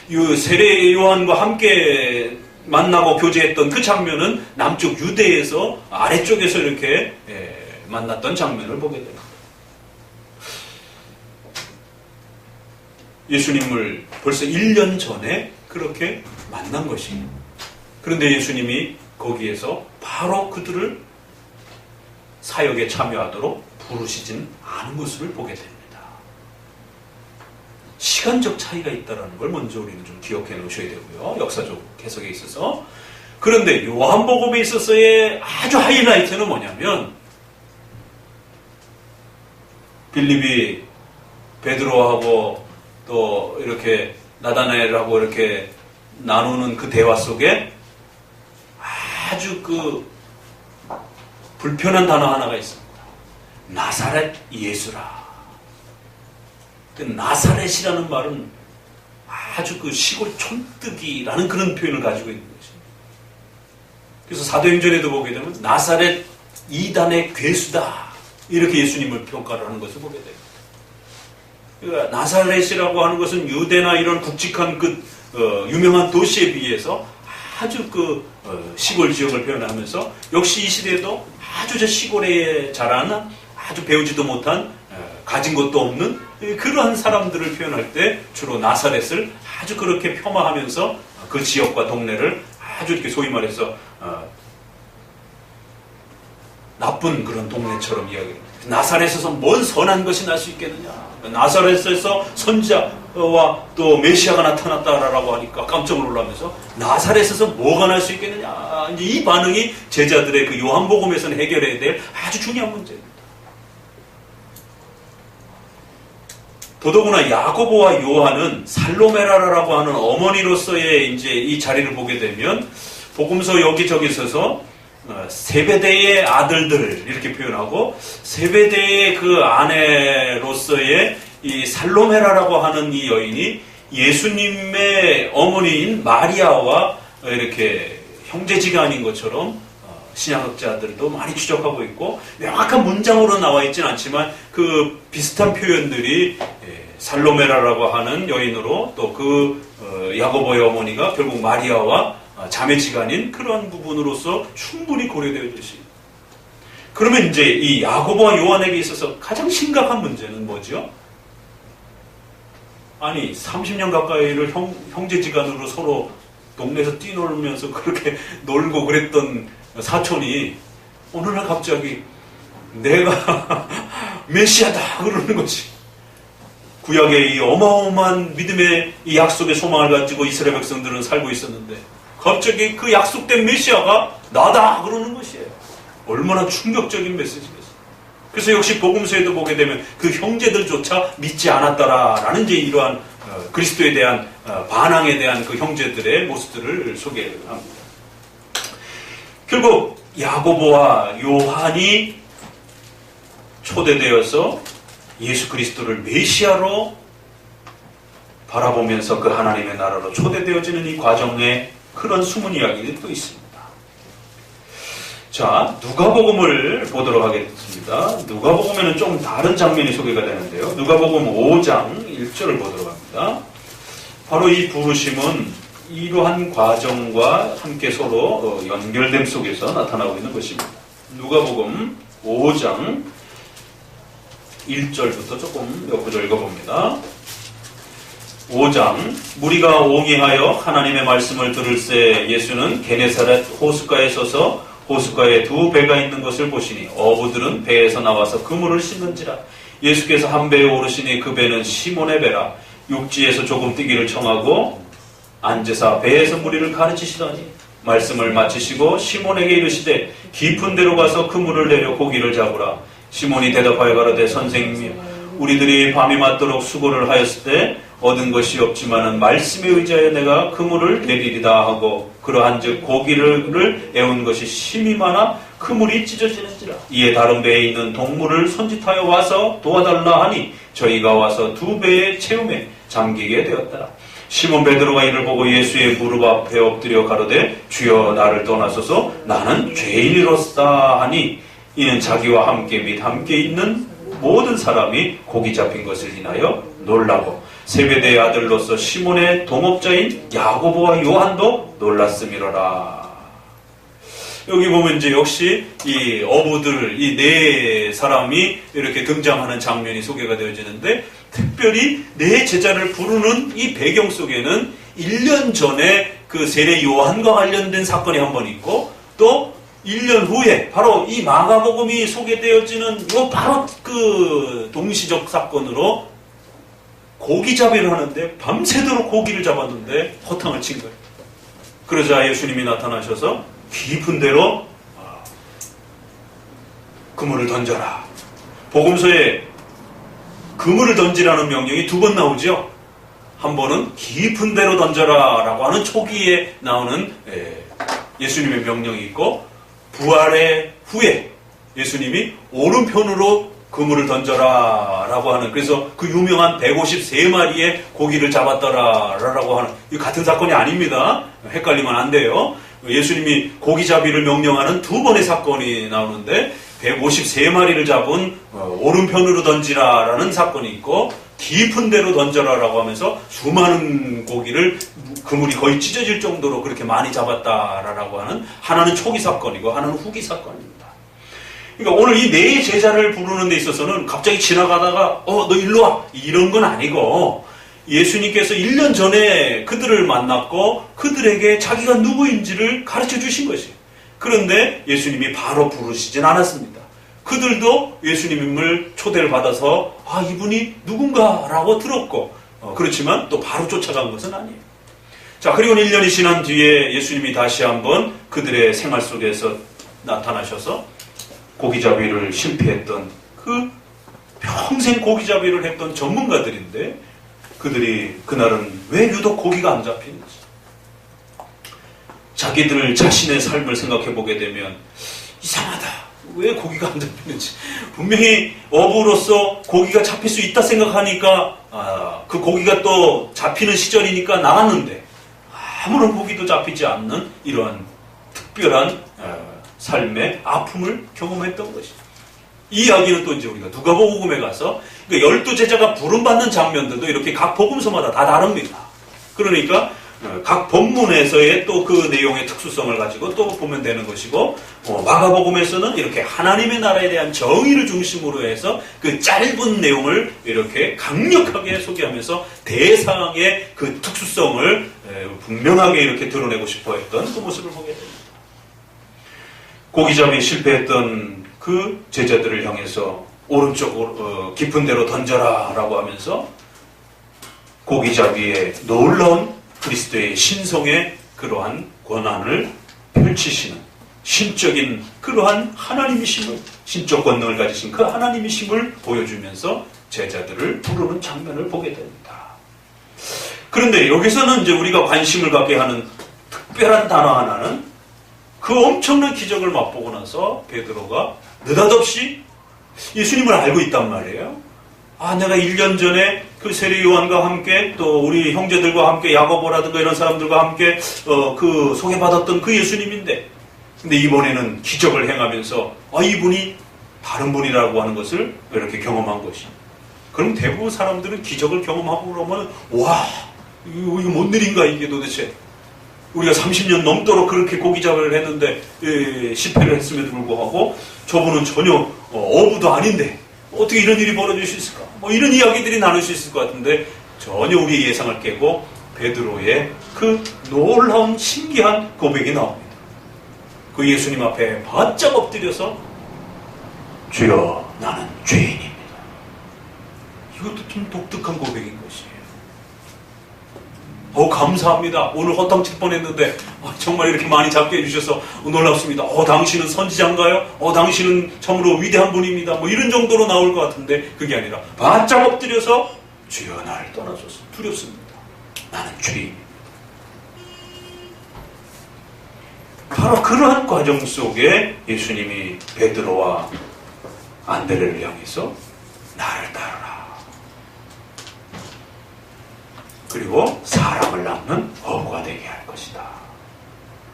이 세례 요한과 함께 만나고 교제했던 그 장면은 남쪽 유대에서 아래쪽에서 이렇게 만났던 장면을 보게 됩니다. 예수님을 벌써 1년 전에 그렇게 만난 것이에요. 그런데 예수님이 거기에서 바로 그들을 사역에 참여하도록 부르시진 않은 것을 보게 됩니다. 시간적 차이가 있다는 걸 먼저 우리는 좀 기억해 놓으셔야 되고요. 역사적 해석에 있어서. 그런데 요한복음에 있어서의 아주 하이라이트는 뭐냐면 빌립이 베드로하고 또 이렇게 나다나엘하고 이렇게 나누는 그 대화 속에 아주 그 불편한 단어 하나가 있습니다. 나사렛 예수라. 나사렛이라는 말은 아주 그 시골 촌뜨기라는 그런 표현을 가지고 있는 것입니다. 그래서 사도행전에도 보게 되면 나사렛 이단의 괴수다 이렇게 예수님을 평가를 하는 것을 보게 됩니다. 그러니까 나사렛이라고 하는 것은 유대나 이런 굵직한 그 유명한 도시에 비해서 아주 그 시골 지역을 표현하면서 역시 이 시대에도 아주 저 시골에 자라는 아주 배우지도 못한 가진 것도 없는 그런 사람들을 표현할 때 주로 나사렛을 아주 그렇게 폄하하면서 그 지역과 동네를 아주 이렇게 소위 말해서 나쁜 그런 동네처럼 이야기합니다. 나사렛에서 뭔 선한 것이 날 수 있겠느냐. 나사렛에서 선지자와 또 메시아가 나타났다라고 하니까 깜짝 놀라면서 나사렛에서 뭐가 날 수 있겠느냐. 이제 이 반응이 제자들의 그 요한복음에서는 해결해야 될 아주 중요한 문제입니다. 더더구나 야고보와 요한은 살로메라라고 하는 어머니로서의 이제 이 자리를 보게 되면 복음서 여기저기 있어서 세베대의 아들들 이렇게 표현하고 세베대의 그 아내로서의 이 살로메라라고 하는 이 여인이 예수님의 어머니인 마리아와 이렇게 형제지간인 것처럼 신약학자들도 많이 추적하고 있고 명확한 문장으로 나와 있지는 않지만 그 비슷한 표현들이 살로메라라고 하는 여인으로 또 그 야고보의 어머니가 결국 마리아와 자매지간인 그런 부분으로서 충분히 고려되어 있습니다. 그러면 이제 이 야고보와 요한에게 있어서 가장 심각한 문제는 뭐죠? 아니 30년 가까이를 형제지간으로 서로 동네에서 뛰놀면서 그렇게 놀고 그랬던 사촌이 어느 날 갑자기 내가 메시아다 그러는 거지. 구약의 이 어마어마한 믿음의 이 약속의 소망을 가지고 이스라엘 백성들은 살고 있었는데 갑자기 그 약속된 메시아가 나다 그러는 것이에요. 얼마나 충격적인 메시지겠어요. 그래서 역시 복음서에도 보게 되면 그 형제들조차 믿지 않았다라는 이제 이러한 그리스도에 대한 반항에 대한 그 형제들의 모습들을 소개합니다. 결국 야고보와 요한이 초대되어서 예수 그리스도를 메시아로 바라보면서 그 하나님의 나라로 초대되어지는 이 과정에 그런 숨은 이야기들이 또 있습니다. 자, 누가복음을 보도록 하겠습니다. 누가복음에는 좀 다른 장면이 소개가 되는데요. 누가복음 5장 1절을 보도록 합니다. 바로 이 부르심은 이러한 과정과 함께 서로 연결됨 속에서 나타나고 있는 것입니다. 누가복음 5장 1절부터 조금 몇 구절 읽어봅니다. 5장 무리가 옹이하여 하나님의 말씀을 들을새 예수는 게네사렛 호숫가에 서서 호숫가에 두 배가 있는 것을 보시니 어부들은 배에서 나와서 그물을 씻는지라. 예수께서 한 배에 오르시니 그 배는 시몬의 배라. 육지에서 조금 뛰기를 청하고 앉으사 배에서 무리를 가르치시더니 말씀을 마치시고 시몬에게 이르시되 깊은 데로 가서 그물을 내려 고기를 잡으라. 시몬이 대답하여 가로되 선생님이여 우리들이 밤이 맞도록 수고를 하였을 때 얻은 것이 없지만은 말씀에 의지하여 내가 그물을 내리리다 하고 그러한즉 고기를 애운 것이 심히 많아 그물이 찢어지는지라. 이에 다른 배에 있는 동물을 손짓하여 와서 도와달라 하니 저희가 와서 두 배의 채움에 잠기게 되었더라. 시몬 베드로가 이를 보고 예수의 무릎 앞에 엎드려 가로되 주여 나를 떠나소서 나는 죄인이로다 하니 이는 자기와 함께 및 함께 있는 모든 사람이 고기 잡힌 것을 인하여 놀라고 세베대의 아들로서 시몬의 동업자인 야고보와 요한도 놀랐음이로라. 여기 보면 이제 역시 이 어부들 이 네 사람이 이렇게 등장하는 장면이 소개가 되어지는데 특별히 네 제자를 부르는 이 배경 속에는 1년 전에 그 세례 요한과 관련된 사건이 한 번 있고 또 1년 후에 바로 이 마가복음이 소개되어지는 요 바로 그 동시적 사건으로 고기잡이를 하는데 밤새도록 고기를 잡았는데 허탕을 친 거예요. 그러자 예수님이 나타나셔서 깊은 데로 그물을 던져라. 복음서에 그물을 던지라는 명령이 두 번 나오죠. 한 번은 깊은 데로 던져라 라고 하는 초기에 나오는 예수님의 명령이 있고 부활의 후에 예수님이 오른편으로 그물을 던져라 라고 하는 그래서 그 유명한 153마리의 고기를 잡았더라 라고 하는 이 같은 사건이 아닙니다. 헷갈리면 안 돼요. 예수님이 고기잡이를 명령하는 두 번의 사건이 나오는데 153마리를 잡은 오른편으로 던지라 라는 사건이 있고 깊은 데로 던져라 라고 하면서 수많은 고기를 그물이 거의 찢어질 정도로 그렇게 많이 잡았다라고 하는 하나는 초기 사건이고 하나는 후기 사건입니다. 그러니까 오늘 이 네 제자를 부르는 데 있어서는 갑자기 지나가다가 너 일로 와 이런 건 아니고 예수님께서 1년 전에 그들을 만났고 그들에게 자기가 누구인지를 가르쳐 주신 것이에요. 그런데 예수님이 바로 부르시진 않았습니다. 그들도 예수님을 초대를 받아서 이분이 누군가라고 들었고 그렇지만 또 바로 쫓아간 것은 아니에요. 자, 그리고 1년이 지난 뒤에 예수님이 다시 한번 그들의 생활 속에서 나타나셔서 고기잡이를 실패했던 그 평생 고기잡이를 했던 전문가들인데 그들이 그날은 왜 유독 고기가 안 잡히는지 자기들 자신의 삶을 생각해 보게 되면 이상하다. 왜 고기가 안 잡히는지. 분명히 어부로서 고기가 잡힐 수 있다 생각하니까 그 고기가 또 잡히는 시절이니까 나갔는데 아무런 고기도 잡히지 않는 이러한 특별한 삶의 아픔을 경험했던 것이죠. 이 이야기는 또 이제 우리가 누가복음에 가서 그러니까 12제자가 부름받는 장면들도 이렇게 각 복음서마다 다 다릅니다. 그러니까 각 본문에서의 또 그 내용의 특수성을 가지고 또 보면 되는 것이고 마가복음에서는 이렇게 하나님의 나라에 대한 정의를 중심으로 해서 그 짧은 내용을 이렇게 강력하게 소개하면서 대상의 그 특수성을 분명하게 이렇게 드러내고 싶어 했던 그 모습을 보게 됩니다. 고기잡이에 실패했던 그 제자들을 향해서 오른쪽으로 깊은 데로 던져라 라고 하면서 고기잡이의 놀라운 그리스도의 신성의 그러한 권한을 펼치시는 신적인 그러한 하나님이심을, 신적 권능을 가지신 그 하나님이심을 보여주면서 제자들을 부르는 장면을 보게 됩니다. 그런데 여기서는 이제 우리가 관심을 갖게 하는 특별한 단어 하나는 그 엄청난 기적을 맛보고 나서 베드로가 느닷없이 예수님을 알고 있단 말이에요. 내가 1년 전에 그 세례 요한과 함께 또 우리 형제들과 함께 야고보라든가 이런 사람들과 함께 그 소개받았던 그 예수님인데 근데 이번에는 기적을 행하면서 이분이 다른 분이라고 하는 것을 이렇게 경험한 것이. 그럼 대부분 사람들은 기적을 경험하고 그러면 이거 뭔 일인가 이게 도대체. 우리가 30년 넘도록 그렇게 고기잡이를 했는데 실패를 했음에도 불구하고 저분은 전혀 어부도 아닌데 어떻게 이런 일이 벌어질 수 있을까? 이런 이야기들이 나눌 수 있을 것 같은데 전혀 우리의 예상을 깨고 베드로의 그 놀라운 신기한 고백이 나옵니다. 그 예수님 앞에 바짝 엎드려서 주여 나는 죄인입니다. 이것도 좀 독특한 고백인 것이에요. 감사합니다. 오늘 허탕칠 뻔했는데 정말 이렇게 많이 잡게 해주셔서 놀랍습니다. 당신은 선지자인가요? 당신은 참으로 위대한 분입니다. 이런 정도로 나올 것 같은데 그게 아니라 바짝 엎드려서 주여 나를 떠나소서 두렵습니다. 나는 죄인입니다. 바로 그러한 과정 속에 예수님이 베드로와 안드레를 향해서 나를 따르라. 그리고 사람을 낳는 어부가 되게 할 것이다.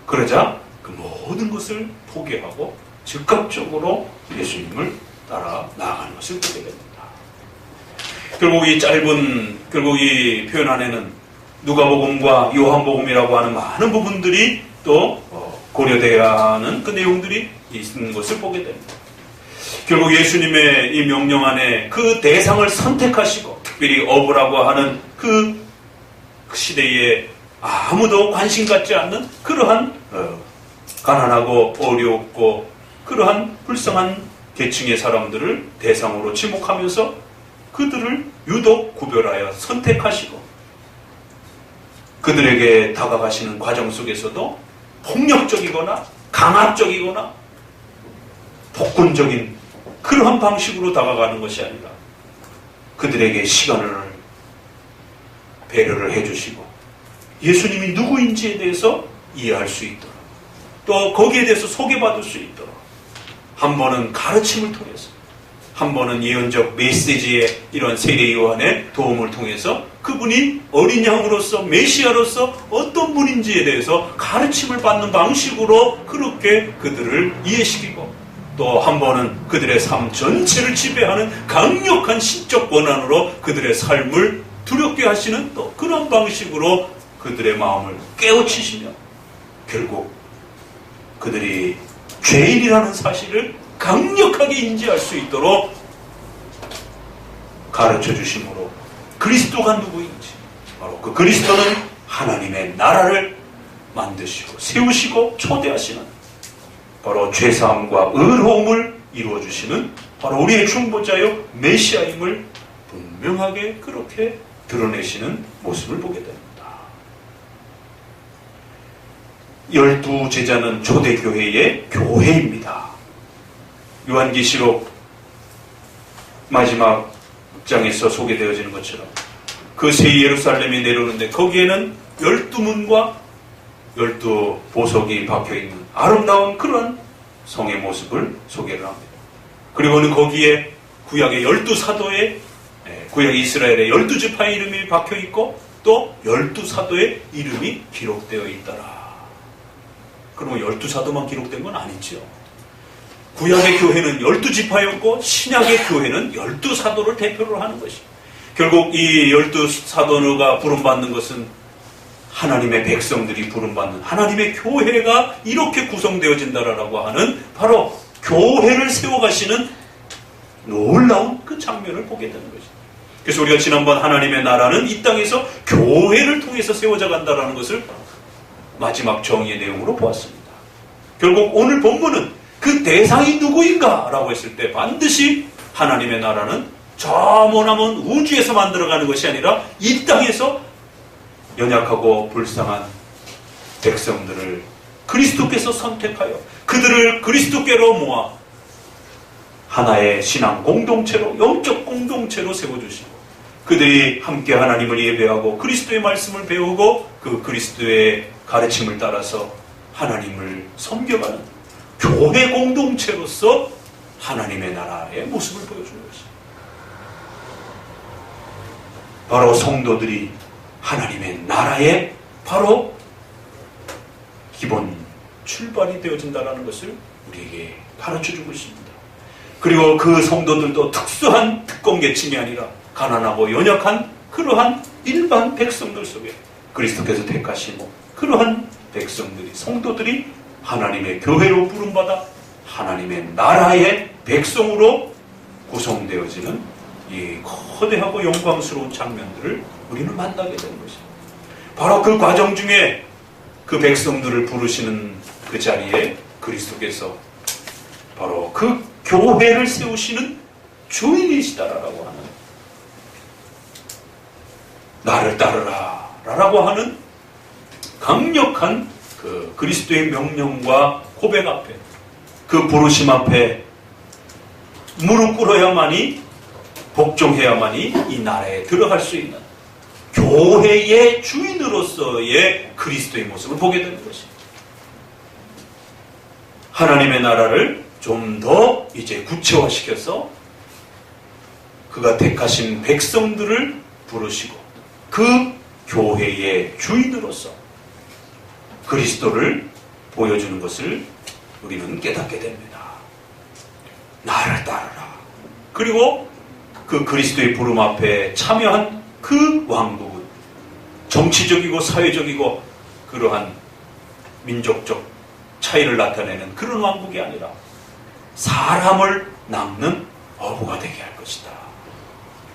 그러자 그 모든 것을 포기하고 즉각적으로 예수님을 따라 나아가는 것을 보게 됩니다. 결국 이 표현 안에는 누가복음과 요한복음이라고 하는 많은 부분들이 또 고려돼야 하는 그 내용들이 있는 것을 보게 됩니다. 결국 예수님의 이 명령 안에 그 대상을 선택하시고 특별히 어부라고 하는 그 시대에 아무도 관심 갖지 않는 그러한 가난하고 어렵고 그러한 불쌍한 계층의 사람들을 대상으로 지목하면서 그들을 유독 구별하여 선택하시고 그들에게 다가가시는 과정 속에서도 폭력적이거나 강압적이거나 폭군적인 그러한 방식으로 다가가는 것이 아니라 그들에게 시간을 배려를 해주시고 예수님이 누구인지에 대해서 이해할 수 있도록 또 거기에 대해서 소개받을 수 있도록 한 번은 가르침을 통해서 한 번은 예언적 메시지의 이런 세례 요한의 도움을 통해서 그분이 어린 양으로서 메시아로서 어떤 분인지에 대해서 가르침을 받는 방식으로 그렇게 그들을 이해시키고 또 한 번은 그들의 삶 전체를 지배하는 강력한 신적 권한으로 그들의 삶을 두렵게 하시는 또 그런 방식으로 그들의 마음을 깨우치시며 결국 그들이 죄인이라는 사실을 강력하게 인지할 수 있도록 가르쳐 주심으로 그리스도가 누구인지, 바로 그 그리스도는 하나님의 나라를 만드시고 세우시고 초대하시는, 바로 죄사함과 의로움을 이루어 주시는 바로 우리의 중보자요 메시아임을 분명하게 그렇게 드러내시는 모습을 보게 됩니다. 12 제자는 초대교회의 교회입니다. 요한계시록 마지막 장에서 소개되어지는 것처럼 그 새 예루살렘이 내려오는데 거기에는 12문과 12보석이 박혀있는 아름다운 그런 성의 모습을 소개를 합니다. 그리고는 거기에 구약의 12사도의, 구약 이스라엘의 12지파의 이름이 박혀있고 또 12사도의 이름이 기록되어 있더라. 그러면 12사도만 기록된 건 아니죠. 구약의 교회는 12지파였고 신약의 교회는 12사도를 대표로 하는 것입니다. 결국 이 12사도가 부름받는 것은 하나님의 백성들이 부름받는 하나님의 교회가 이렇게 구성되어진다라고 하는 바로 교회를 세워가시는 놀라운 그 장면을 보게 되는 것입니다. 그래서 우리가 지난번 하나님의 나라는 이 땅에서 교회를 통해서 세워져 간다라는 것을 마지막 정의의 내용으로 보았습니다. 결국 오늘 본문은 그 대상이 누구인가? 라고 했을 때 반드시 하나님의 나라는 저 머나먼 우주에서 만들어가는 것이 아니라 이 땅에서 연약하고 불쌍한 백성들을 그리스도께서 선택하여 그들을 그리스도께로 모아 하나의 신앙 공동체로, 영적 공동체로 세워주시고 그들이 함께 하나님을 예배하고 그리스도의 말씀을 배우고 그 그리스도의 가르침을 따라서 하나님을 섬겨가는 교회 공동체로서 하나님의 나라의 모습을 보여주는 것입니다. 바로 성도들이 하나님의 나라의 바로 기본 출발이 되어진다는 것을 우리에게 가르쳐주고 있습니다. 그리고 그 성도들도 특수한 특권 계층이 아니라 가난하고 연약한 그러한 일반 백성들 속에 그리스도께서 택하신 그러한 백성들이, 성도들이 하나님의 교회로 부름받아 하나님의 나라의 백성으로 구성되어지는 이 거대하고 영광스러운 장면들을 우리는 만나게 되는 것입니다. 바로 그 과정 중에 그 백성들을 부르시는 그 자리에 그리스도께서 바로 그 교회를 세우시는 주인이시다라고 하는, 나를 따르라 라고 하는 강력한 그 그리스도의 명령과 고백 앞에, 그 부르심 앞에 무릎 꿇어야만이, 복종해야만이 이 나라에 들어갈 수 있는 교회의 주인으로서의 그리스도의 모습을 보게 되는 것입니다. 하나님의 나라를 좀 더 이제 구체화시켜서 그가 택하신 백성들을 부르시고 그 교회의 주인으로서 그리스도를 보여주는 것을 우리는 깨닫게 됩니다. 나를 따르라. 그리고 그 그리스도의 부름 앞에 참여한 그 왕국은 정치적이고 사회적이고 그러한 민족적 차이를 나타내는 그런 왕국이 아니라 사람을 낚는 어부가 되게 할 것이다.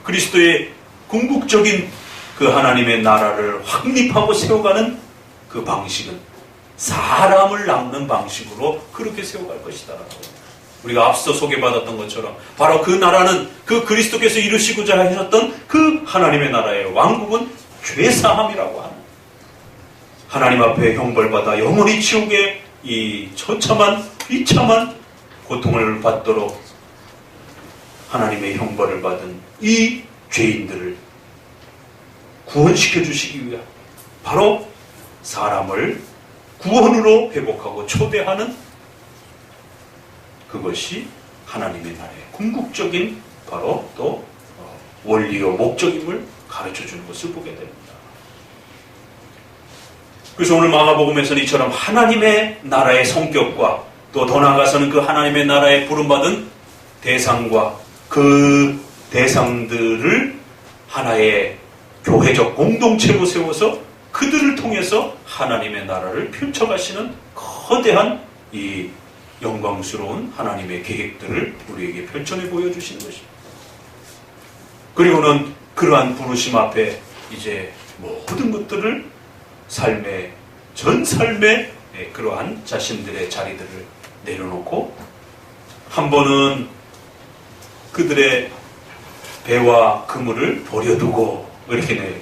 그리스도의 궁극적인 그 하나님의 나라를 확립하고 세워가는 그 방식은 사람을 낚는 방식으로 그렇게 세워갈 것이다. 우리가 앞서 소개받았던 것처럼 바로 그 나라는 그 그리스도께서 이루시고자 하셨던 그 하나님의 나라의 왕국은 죄사함이라고 하는, 하나님 앞에 형벌받아 영원히 지옥에 이 처참한 비참한 고통을 받도록 하나님의 형벌을 받은 이 죄인들을 구원시켜 주시기 위한, 바로 사람을 구원으로 회복하고 초대하는 그것이 하나님의 나라의 궁극적인 바로 또 원리요 목적임을 가르쳐주는 것을 보게 됩니다. 그래서 오늘 마가복음에서는 이처럼 하나님의 나라의 성격과 또 더 나아가서는 그 하나님의 나라에 부름받은 대상과 그 대상들을 하나의 교회적 공동체로 세워서 그들을 통해서 하나님의 나라를 펼쳐가시는 거대한 이 영광스러운 하나님의 계획들을 우리에게 펼쳐내 보여주시는 것입니다. 그리고는 그러한 부르심 앞에 이제 모든 것들을 전 삶의 그러한 자신들의 자리들을 내려놓고 한 번은 그들의 배와 그물을 버려두고 이렇게 내요.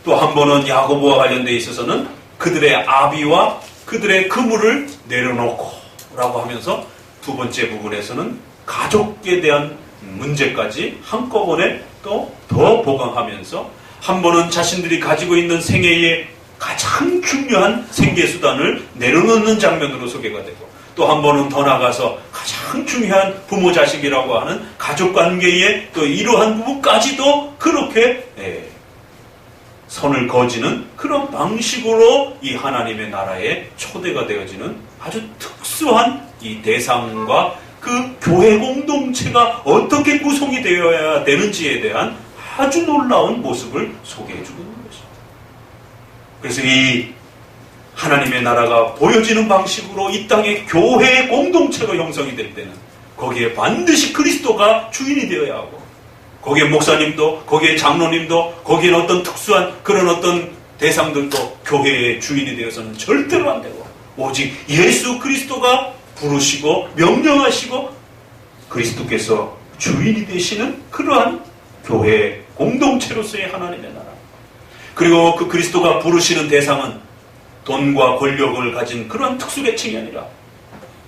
또 한 번은 야고보와 관련되어 있어서는 그들의 아비와 그들의 그물을 내려놓고 라고 하면서 두 번째 부분에서는 가족에 대한 문제까지 한꺼번에 또 더 보강하면서 한 번은 자신들이 가지고 있는 생애의 가장 중요한 생계수단을 내려놓는 장면으로 소개가 되고 또 한 번은 더 나가서 가장 중요한 부모 자식이라고 하는 가족관계의 또 이러한 부분까지도 그렇게 선을 그어지는 그런 방식으로 이 하나님의 나라에 초대가 되어지는 아주 특수한 이 대상과 그 교회 공동체가 어떻게 구성이 되어야 되는지에 대한 아주 놀라운 모습을 소개해 주고 있는 것입니다. 그래서 이 하나님의 나라가 보여지는 방식으로 이 땅의 교회의 공동체가 형성이 될 때는 거기에 반드시 그리스도가 주인이 되어야 하고 거기에 목사님도 거기에 장로님도 거기에 어떤 특수한 그런 어떤 대상들도 교회의 주인이 되어서는 절대로 안 되고 오직 예수 그리스도가 부르시고 명령하시고 그리스도께서 주인이 되시는 그러한 교회 공동체로서의 하나님의 나라. 그리고 그 그리스도가 부르시는 대상은 돈과 권력을 가진 그러한 특수계층이 아니라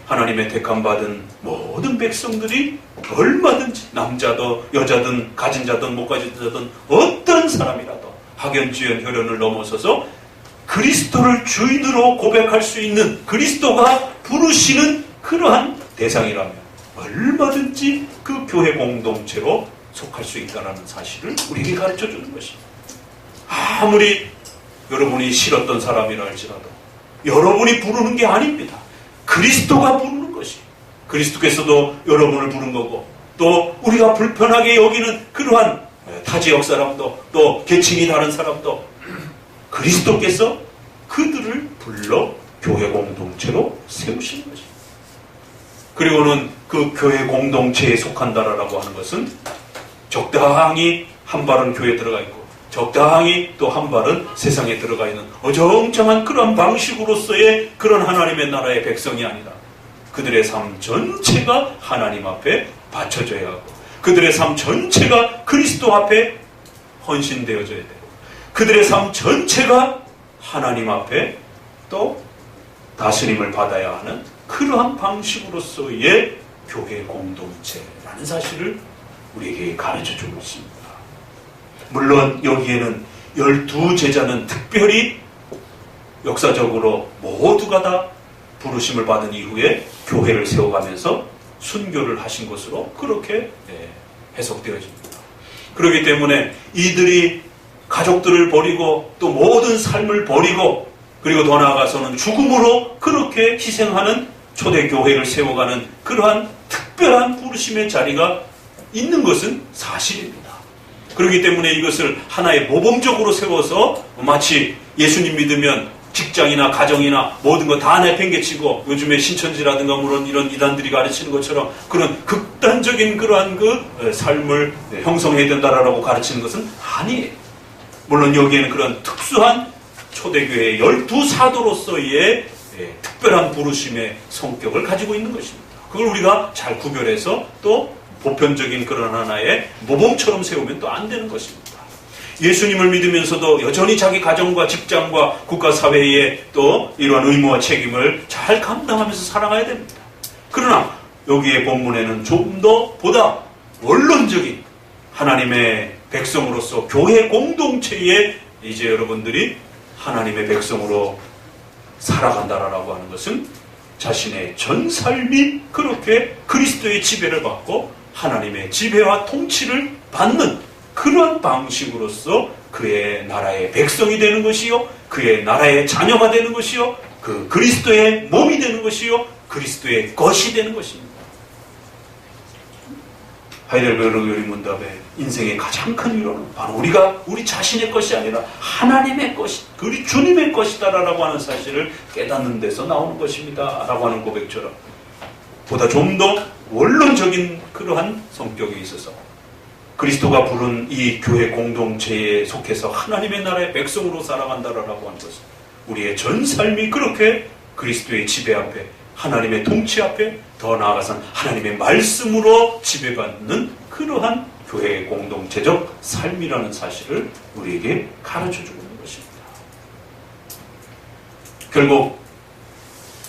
하나님의 택함받은 모든 백성들이 얼마든지 남자든 여자든 가진 자든 못 가진 자든 어떤 사람이라도 학연지연 혈연을 넘어서서 그리스도를 주인으로 고백할 수 있는 그리스도가 부르시는 그러한 대상이라면 얼마든지 그 교회 공동체로 속할 수 있다는 사실을 우리에게 가르쳐주는 것입니다. 아무리 여러분이 싫었던 사람이라 할지라도 여러분이 부르는 게 아닙니다. 그리스도가 부르는 것이 그리스도께서도 여러분을 부른 거고 또 우리가 불편하게 여기는 그러한 타지역 사람도 또 계층이 다른 사람도 그리스도께서 그들을 불러 교회 공동체로 세우시는 것입니다. 그리고는 그 교회 공동체에 속한다라고 하는 것은 적당히 한 발은 교회에 들어가 있고 적당히 또 한 발은 세상에 들어가 있는 어정쩡한 그런 방식으로서의 그런 하나님의 나라의 백성이 아니라 그들의 삶 전체가 하나님 앞에 바쳐져야 하고 그들의 삶 전체가 그리스도 앞에 헌신되어져야 되고 그들의 삶 전체가 하나님 앞에 또 다스림을 받아야 하는 그러한 방식으로서의 교회 공동체라는 사실을 우리에게 가르쳐주고 있습니다. 물론 여기에는 12제자는 특별히 역사적으로 모두가 다 부르심을 받은 이후에 교회를 세워가면서 순교를 하신 것으로 그렇게 해석되어집니다. 그렇기 때문에 이들이 가족들을 버리고 또 모든 삶을 버리고 그리고 더 나아가서는 죽음으로 그렇게 희생하는 초대교회를 세워가는 그러한 특별한 부르심의 자리가 있는 것은 사실입니다. 그렇기 때문에 이것을 하나의 모범적으로 세워서 마치 예수님 믿으면 직장이나 가정이나 모든 거 다 내팽개치고 요즘에 신천지라든가 물론 이런 이단들이 가르치는 것처럼 그런 극단적인 그러한 그 삶을 형성해야 된다라고 가르치는 것은 아니에요. 물론 여기에는 그런 특수한 초대교회의 12사도로서의 특별한 부르심의 성격을 가지고 있는 것입니다. 그걸 우리가 잘 구별해서 또 보편적인 그런 하나의 모범처럼 세우면 또 안 되는 것입니다. 예수님을 믿으면서도 여전히 자기 가정과 직장과 국가 사회에 또 이러한 의무와 책임을 잘 감당하면서 살아가야 됩니다. 그러나 여기에 본문에는 좀 더 보다 원론적인 하나님의 백성으로서 교회 공동체에 이제 여러분들이 하나님의 백성으로 살아간다라고 하는 것은 자신의 전 삶이 그렇게 그리스도의 지배를 받고 하나님의 지배와 통치를 받는 그런 방식으로서 그의 나라의 백성이 되는 것이요, 그의 나라의 자녀가 되는 것이요, 그 그리스도의 몸이 되는 것이요, 그리스도의 것이 되는 것입니다. 하이델베르그 요리문답의 인생의 가장 큰 위로는 바로 우리가 우리 자신의 것이 아니라 하나님의 것이, 우리 주님의 것이다라고 하는 사실을 깨닫는 데서 나오는 것입니다 라고 하는 고백처럼 보다 좀 더 원론적인 그러한 성격에 있어서 그리스도가 부른 이 교회 공동체에 속해서 하나님의 나라의 백성으로 살아간다라고 하는 것은 우리의 전 삶이 그렇게 그리스도의 지배 앞에, 하나님의 통치 앞에, 더 나아가서는 하나님의 말씀으로 지배받는 그러한 교회의 공동체적 삶이라는 사실을 우리에게 가르쳐주고 있는 것입니다. 결국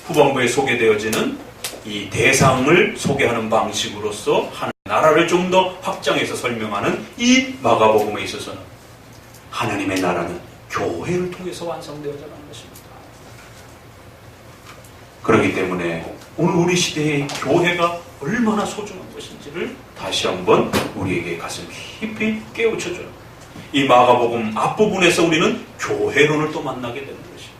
후반부에 소개되어지는 이 대상을 소개하는 방식으로서 하나님의 나라를 좀 더 확장해서 설명하는 이 마가복음에 있어서는 하나님의 나라는 교회를 통해서 완성되어져 가는 것입니다. 그렇기 때문에 오늘 우리 시대의 교회가 얼마나 소중한 것인지를 다시 한번 우리에게 가슴 깊이 깨우쳐줘요. 이 마가복음 앞부분에서 우리는 교회론을 또 만나게 되는 것입니다.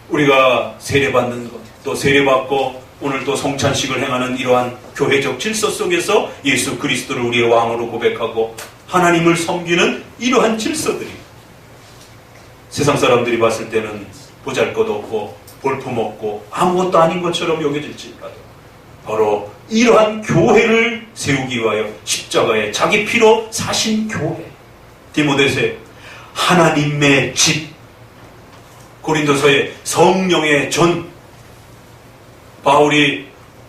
우리가 세례받는 것, 또 세례받고 오늘 또 성찬식을 행하는 이러한 교회적 질서 속에서 예수 그리스도를 우리의 왕으로 고백하고 하나님을 섬기는 이러한 질서들이 세상 사람들이 봤을 때는 보잘것없고 볼품없고 아무것도 아닌 것처럼 여겨질지라도 바로 이러한 교회를 세우기 위하여 십자가에 자기 피로 사신 교회, 디모데서에 하나님의 집, 고린도서에 성령의 전,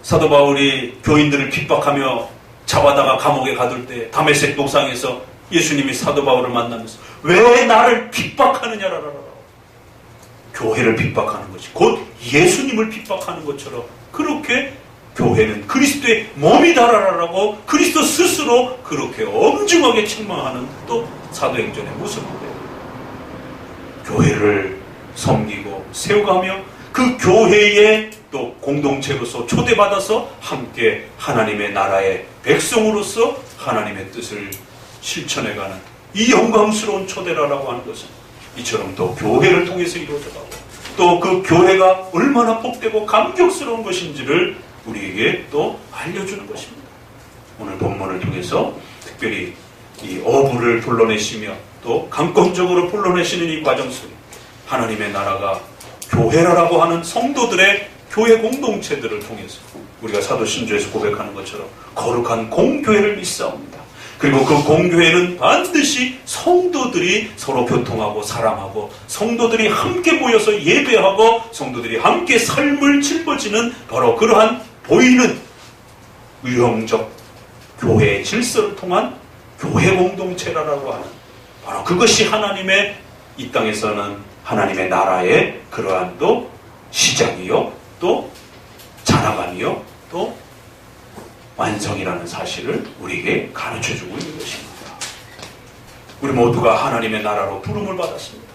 사도 바울이 교인들을 핍박하며 잡아다가 감옥에 가둘 때 다메섹 도상에서 예수님이 사도 바울을 만나면서 왜 나를 핍박하느냐라고 교회를 핍박하는 것이 곧 예수님을 핍박하는 것처럼 그렇게 교회는 그리스도의 몸이다라고 그리스도 스스로 그렇게 엄중하게 책망하는 또 사도행전의 모습인데요. 교회를 섬기고 세워가며 그 교회의 또 공동체로서 초대받아서 함께 하나님의 나라의 백성으로서 하나님의 뜻을 실천해가는 이 영광스러운 초대라라고 하는 것은 이처럼 또 교회를 통해서 이루어져가고 또 그 교회가 얼마나 복되고 감격스러운 것인지를 우리에게 또 알려주는 것입니다. 오늘 본문을 통해서 특별히 이 어부를 불러내시며 또 강권적으로 불러내시는 이 과정 속에 하나님의 나라가 교회라고 하는 성도들의 교회 공동체들을 통해서 우리가 사도 신조에서 고백하는 것처럼 거룩한 공교회를 믿사옵니다. 그리고 그 공교회는 반드시 성도들이 서로 교통하고 사랑하고 성도들이 함께 모여서 예배하고 성도들이 함께 삶을 짊어지는 바로 그러한 보이는 유형적 교회의 질서를 통한 교회 공동체라고 하는 바로 그것이 하나님의 이 땅에서는 하나님의 나라의 그러한 또 시작이요 또 자라감이요 또 완성이라는 사실을 우리에게 가르쳐주고 있는 것입니다. 우리 모두가 하나님의 나라로 부름을 받았습니다.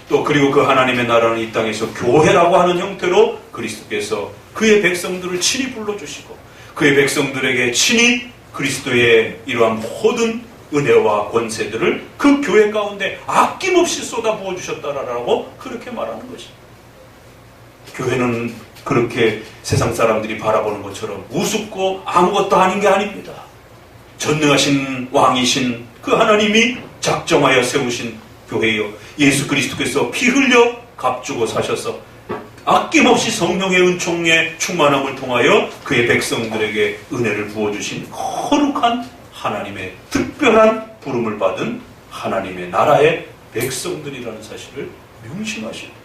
또 그리고 그 하나님의 나라는 이 땅에서 교회라고 하는 형태로 그리스도께서 그의 백성들을 친히 불러주시고 그의 백성들에게 친히 그리스도의 이러한 모든 은혜와 권세들을 그 교회 가운데 아낌없이 쏟아 부어주셨다라고 그렇게 말하는 것입니다. 교회는 그렇게 세상 사람들이 바라보는 것처럼 우습고 아무것도 아닌 게 아닙니다. 전능하신 왕이신 그 하나님이 작정하여 세우신 교회요 예수 그리스도께서 피 흘려 값주고 사셔서 아낌없이 성령의 은총의 충만함을 통하여 그의 백성들에게 은혜를 부어주신 거룩한 하나님의 특별한 부름을 받은 하나님의 나라의 백성들이라는 사실을 명심하십니다.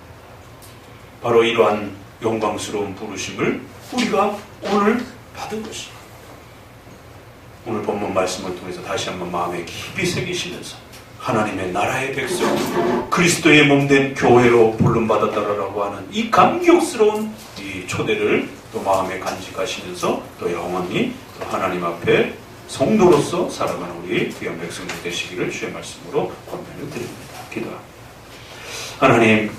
바로 이러한 영광스러운 부르심을 우리가 오늘 받은 것입니다. 오늘 본문 말씀을 통해서 다시 한번 마음에 깊이 새기시면서 하나님의 나라의 백성, 그리스도의 몸된 교회로 부름받았다라고 하는 이 감격스러운 이 초대를 또 마음에 간직하시면서 또 영원히 또 하나님 앞에 성도로서 살아가는 우리 귀한 백성들 되시기를 주의 말씀으로 권면을 드립니다. 기도합니다. 하나님,